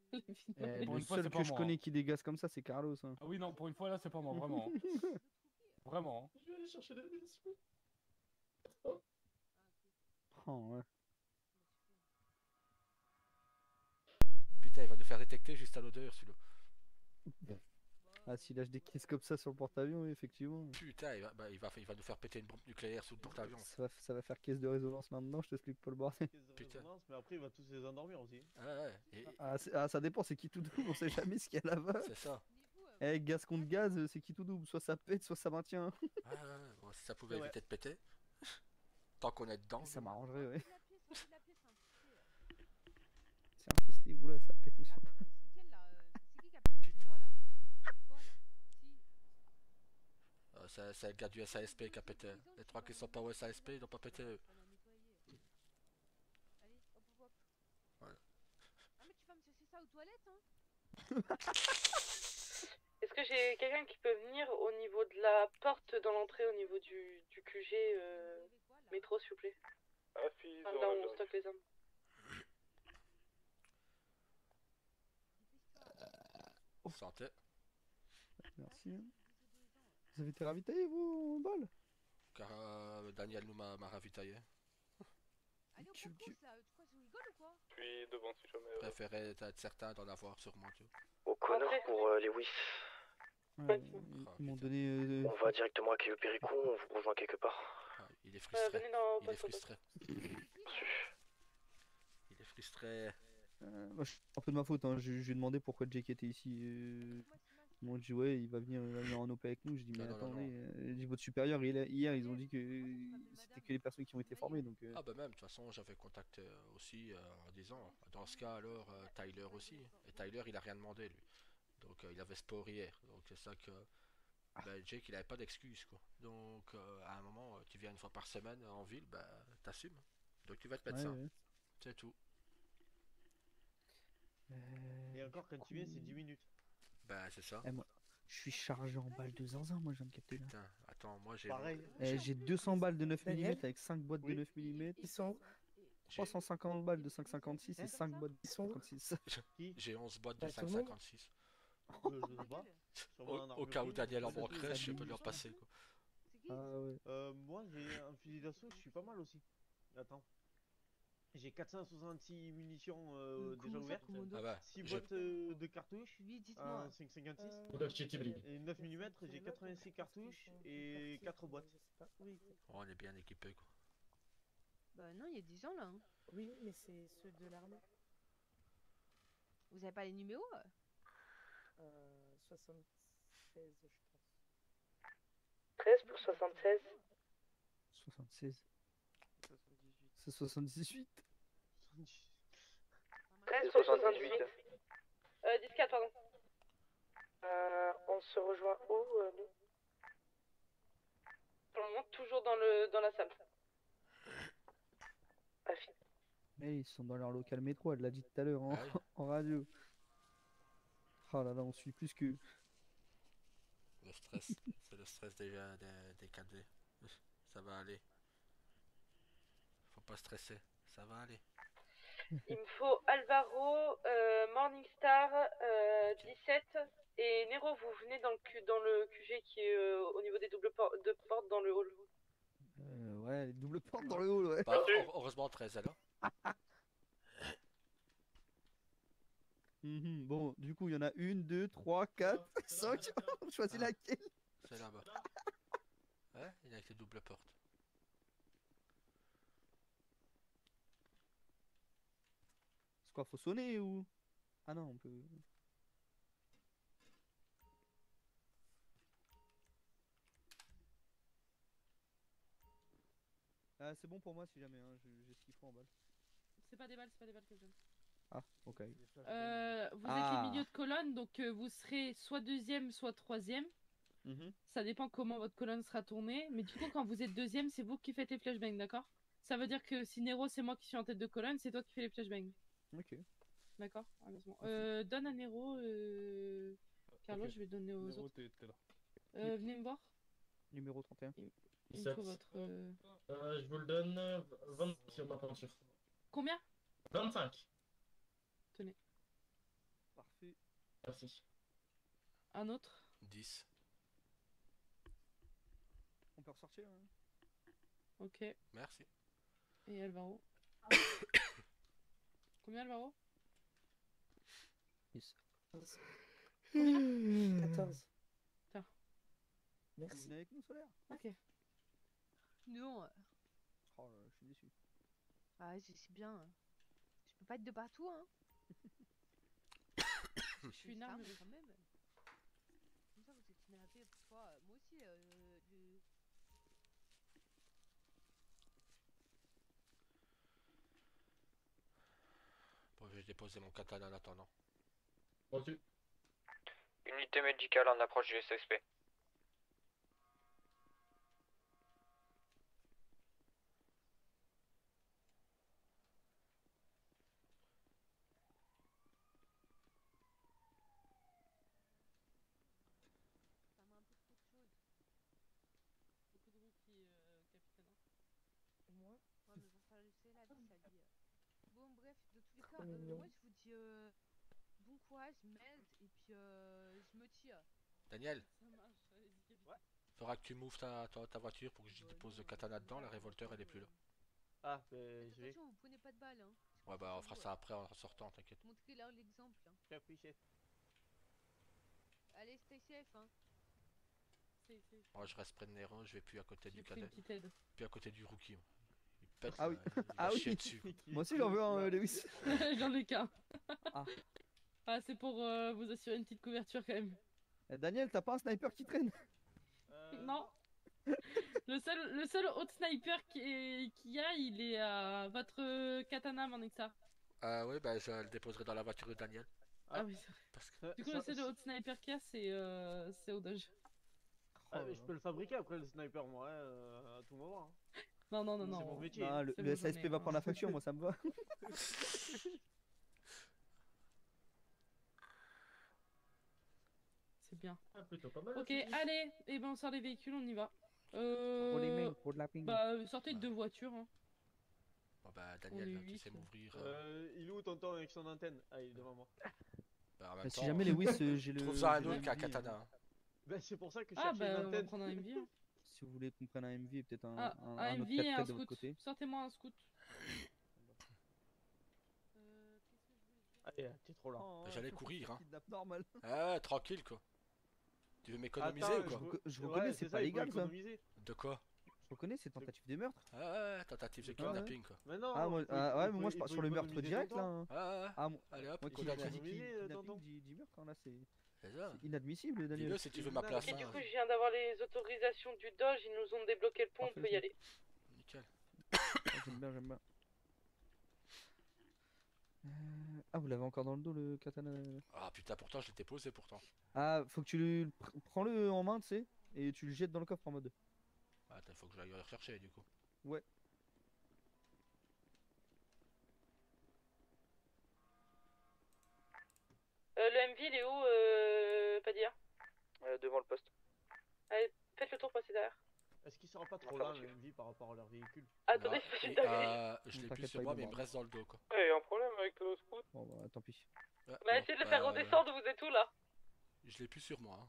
Pour Le une fois, seul c'est que pas je moi, connais hein. qui dégaze comme ça, c'est Carlos. Hein. Ah oui, non, pour une fois, là, c'est pas moi, vraiment. Vraiment. Hein. Je vais aller chercher des munitions. Oh, ouais. Putain, il va nous faire détecter juste à l'odeur, celui-là. Ah, s'il lâche des caisses comme ça sur le porte-avions, oui, effectivement. Putain, il va nous faire péter une bombe nucléaire sous le porte-avions. Ça va faire caisse de résonance maintenant, je t'explique pas le bordel. Putain. Mais après, il va tous les endormir aussi. Ça dépend, c'est qui tout double, on sait jamais ce qu'il y a là-bas. C'est ça. Eh, gaz contre gaz, c'est qui tout double, soit ça pète, soit ça maintient. Bon, si ça pouvait Ouais. éviter de péter. Tant qu'on est dedans. Ça m'arrangerait, ouais. C'est C'est infesté, oula, ça pète aussi. quel là? C'est qui a pété? C'est toi là? Toi là? Si. C'est le gars du SASP qui a pété. Les trois qui sont pas au SASP, ils n'ont pas pété eux. Allez, hop hop hop. Voilà. Ah mais tu vas me chercher ça aux toilettes hein? Est-ce que j'ai quelqu'un qui peut venir au niveau de la porte dans l'entrée, au niveau du QG métro, s'il vous plaît? Enfin, là où on stocke les armes. Santé. Merci. Hein. Vous avez été ravitaillé, vous, en balle? Car Daniel nous m'a ravitaillé. Allez au concours là, tu crois que je rigole ou quoi? Je suis devant si jamais. Préférais être certain d'en avoir sûrement, tu vois. Au Connor pour Lewis. Ouais, ils m'ont donné. On va directement à Caillou Péricou, on vous rejoint quelque part. Il est frustré. venez dans Il est frustré. Il est frustré. Moi, c'est un peu de ma faute, hein. Je lui ai demandé pourquoi Jake était ici. Ils m'ont dit ouais, il va venir en OP avec nous. Je dis mais Non, non, non, attendez, j'ai dit votre supérieur, hier ils ont dit que c'était que les personnes qui ont été formées donc. Ah bah même, de toute façon, j'avais contacté aussi en disant, dans ce cas alors, Tyler aussi. Et Tyler, il a rien demandé lui. Donc il avait sport hier. Donc c'est ça que ben, Jake, il avait pas d'excuse quoi. Donc à un moment, tu viens une fois par semaine en ville, bah t'assumes. Donc tu vas te mettre ça. Ouais. C'est tout. Et encore, quand tu viens, c'est 10 minutes. Bah c'est ça. Eh, moi, je suis chargé en balles de zinzin, moi je viens de capter là. Putain, attends, moi j'ai... Pareil. J'ai 200 balles de 9 mm Daniel avec 5 boîtes de 9 mm. Ils sont 350 balles de 5,56 et 5 boîtes de Ils sont 56. J'ai 11 boîtes de Bah, tout le monde 5,56. Je sais pas. Au cas où Daniel en manquerait, je peux leur passer quoi. Ah ouais. Moi, j'ai un fusil d'assaut, je suis pas mal aussi. Attends. J'ai 466 munitions déjà ouvertes, Ah bah, 6 boîtes de cartouches, Oui, dites-moi. un 5,56 Faut acheter Tibli. et 9 mm, j'ai 86 cartouches et 4 boîtes. on est bien équipé quoi. Bah non, il y a des gens là. Hein. Oui, mais c'est ceux de l'armée. Vous avez pas les numéros 76, je pense. 13 pour 76. 76. C'est 78. 13 pour 78. 10-4, pardon. On se rejoint où, nous? Pour le moment, toujours dans la salle. Mais ils sont dans leur local métro, elle l'a dit tout à l'heure en radio. Oh là là, on suit plus que. Le stress, c'est le stress déjà des cadets. Ça va aller. Faut pas stresser, ça va aller. Il me faut Alvaro, Morningstar, 17 et Nero. Vous venez dans le QG qui est au niveau des doubles portes dans le hall. Ouais, les doubles portes dans le hall, ouais. Bah, heureusement 13 alors. Bon, du coup, il y en a 1, 2, 3, 4, 5. On choisit laquelle? C'est là-bas. Ouais, il est avec les doubles portes. C'est quoi, faut sonner ou? Ah non, on peut. Ah, c'est bon pour moi si jamais, hein, j'ai ce qu'il faut en balle. C'est pas des balles que je donne. Ah, ok. Vous êtes les milieux de colonne, donc vous serez soit deuxième, soit troisième. Ça dépend comment votre colonne sera tournée. Mais du coup, quand vous êtes deuxième, c'est vous qui faites les flashbangs, d'accord? Ça veut dire que si Nero, c'est moi qui suis en tête de colonne, c'est toi qui fais les flashbangs. Ok. D'accord. Donne à Nero. Carlos, Ok. je vais donner aux Nero, autres. t'es là. Venez me voir. Numéro 31. Il me faut votre. Je vous le donne 20 sur ma peinture. Combien? 25. Tenez. Parfait. Merci. Un autre? 10. On peut ressortir, hein. Ok. Merci. Et Alvaro? Combien, Alvaro? 10. 14. Tiens. Vous venez avec nous, Solaire? Ok. Non. Oh là là, je suis déçu. Ah, c'est bien. Je peux pas être de partout, hein. Je suis une arme. mais quand même. Comme ça, vous êtes énervé parfois. Moi aussi, Bon, je vais déposer mon katana en attendant. Reçu. Unité médicale en approche du SSP. Ça m'a un peu trop de choses. Beaucoup de rookies, capitaine. Moi Ouais, mais bon, ça, c'est la vie, ça dit. Bon, bref, de tous les cas, Trop mignon. moi, je vous dis bon courage, merde, et puis je me tire. Daniel, Ça marche, allez-y, capitaine. faudra que tu m'ouvres ta voiture pour que je dépose le katana dedans, la révolteur elle est plus là. Ah, je vais. Attention, vous prenez pas de balles, hein. Ouais bah on fera ça après en sortant, t'inquiète. Montrez-leur l'exemple, hein. Chef, oui, chef. Allez, stay safe, hein. Moi je reste près de Nero, je vais plus à côté du J'ai pris une cadet. petite aide. Plus à côté du rookie. Moi. Il pète, Ah oui. il va Ah chier oui. dessus. Moi aussi j'en veux un, Lewis. J'en ai qu'un. Ah. Ah, c'est pour vous assurer une petite couverture quand même. Eh, Daniel, t'as pas un sniper qui traîne? Non. Le seul autre sniper qu'il y a, il est à votre katana, Morningstar. Oui, bah je le déposerai dans la voiture de Daniel. Ah oui, c'est vrai. Parce que... Du coup, le seul autre sniper qu'il y a, c'est au Dodge. Ah, mais je peux le fabriquer après le sniper, moi, à tout moment. Hein. Non, non, non, C'est non. mon métier. Non, le C'est bon, j'en SASP ai va un. prendre la facture, moi ça me va. C'est bien. Ah, plutôt pas mal. Ok, aussi. allez, et ben on sort les véhicules, on y va. Pour les mains, pour de la ping. Bah, sortez de deux voitures. Hein. Bon bah On Daniel, est tu huit. sais m'ouvrir. Il est où tonton avec son antenne? Ah, il est devant moi. Bah, en même Si temps, jamais Lewis, j'ai le. trouve-en un j'ai le autre qu'un MV, katana. Hein. Bah, c'est pour ça que je Ah, cherche bah, une on va antenne. prendre un MV. Hein. Si vous voulez qu'on prenne un MV et peut-être un, Ah, un un autre MV et 4x4 un de votre scout. côté. Sortez-moi un scout. Allez, t'es trop lent. Oh, J'allais courir, hein. Kidnap normal. Ah, tranquille quoi. Tu veux m'économiser Attends, ou quoi? Je reconnais, c'est pas il faut légal ça. économiser. De quoi? Je reconnais, c'est tentative de meurtre. Ah ouais, tentative de Ah ouais. kidnapping quoi. Mais non, Ah, moi, il faut- ah, il ouais, faut- mais moi je il pars faut sur le meurtre économiser direct ton là. temps. Hein. Ah ouais. Ah, moi, Allez hop, moi qui condamné. dit Économiser, kidnapping tonton. dit meurtre, hein, là c'est C'est ça. inadmissible, Daniel. Dis-le si tu veux ma place. Et Hein. du coup, je viens d'avoir les autorisations du Dodge, ils nous ont débloqué le pont, on Parfait, peut y ça. aller. Nickel. Ah, j'aime bien, j'aime bien. Ah, vous l'avez encore dans le dos le katana. Ah putain, pourtant je l'étais posé pourtant. Ah, faut que tu le prends-le en main, tu sais, et tu le jettes dans le coffre en mode. Attends, faut que j'aille le rechercher du coup. Ouais. Le MV, il est où, pas dire? Devant le poste. Allez, faites le tour, passez derrière. Est-ce qu'il sera pas trop lent le MV par rapport à leur véhicule? Attendez, Non, c'est et, une dinguerie. je l'ai T'inquiète plus sur pas, moi, il mais il va me voir. reste dans le dos quoi. Il y a un problème avec le scout. Bon bah tant pis. Ouais, Bah, bon, essayez de le faire redescendre, vous êtes où là? Je l'ai plus sur moi. Hein.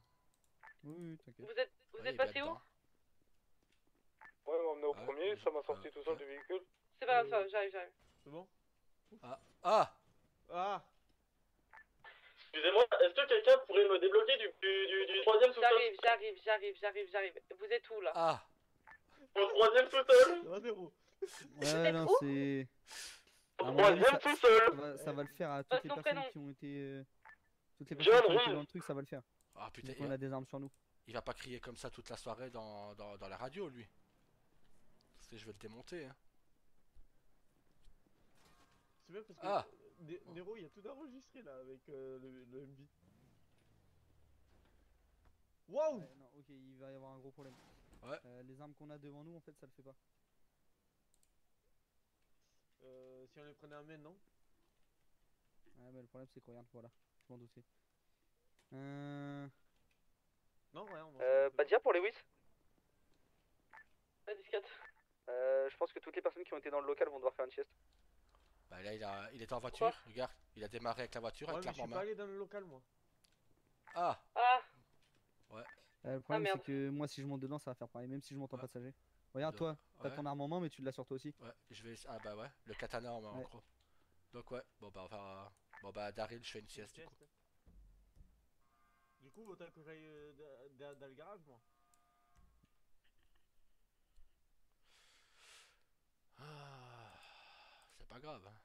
Oui, t'inquiète. Vous Ouais, êtes il va passé où? dedans. Ouais, on m'a emmené au Ah, premier, ça m'a ouais, sorti tout seul ouais. du véhicule. C'est pas grave, ça va, j'arrive. C'est bon? Ah ah. Ah! Excusez-moi, est-ce que quelqu'un pourrait me débloquer du troisième sous-sol? J'arrive. Vous êtes où là? Ah. Au troisième sous-sol? Ça va, Zéro. Ouais, non, c'est. Au À mon avis, troisième sous-sol? ça va le faire à toutes les Son personnes prénom. qui ont été. Toutes les John personnes qui ont été Reed. dans le truc, ça va le faire. Ah putain, Donc, on a des armes sur nous. il va pas crier comme ça toute la soirée dans la radio lui. Parce que je vais le démonter. Hein. C'est bien parce que Ah. Nero il a tout enregistré là avec le MV. Waouh! Ouais, non, ok, il va y avoir un gros problème. Ouais. Les armes qu'on a devant nous, en fait, ça le fait pas. Si on les prenait en main, non? Ouais, mais le problème, c'est que regarde, voilà, je m'en doutais. Non, ouais, on Badia pour Lewis? Pas discrète. Je pense que toutes les personnes qui ont été dans le local vont devoir faire une sieste. Bah là il est en voiture, Quoi? regarde, il a démarré avec la voiture Ouais, avec mais je l'arme en suis pas main. allé dans le local moi. Ah. Ah. Ouais. Le problème, merde. c'est que moi, si je monte dedans, ça va faire pareil, même si je monte en passager. Regarde, toi, t'as Ouais. ton arme en main, mais tu l'as sur toi aussi. Ouais, je vais. Ah bah ouais, le katana en main en Ouais. gros. Donc ouais, bon bah on va. Bon bah Daryl, je fais une sieste du coup. Du coup, autant que j'aille dans le garage moi. Ah, c'est pas grave. Hein.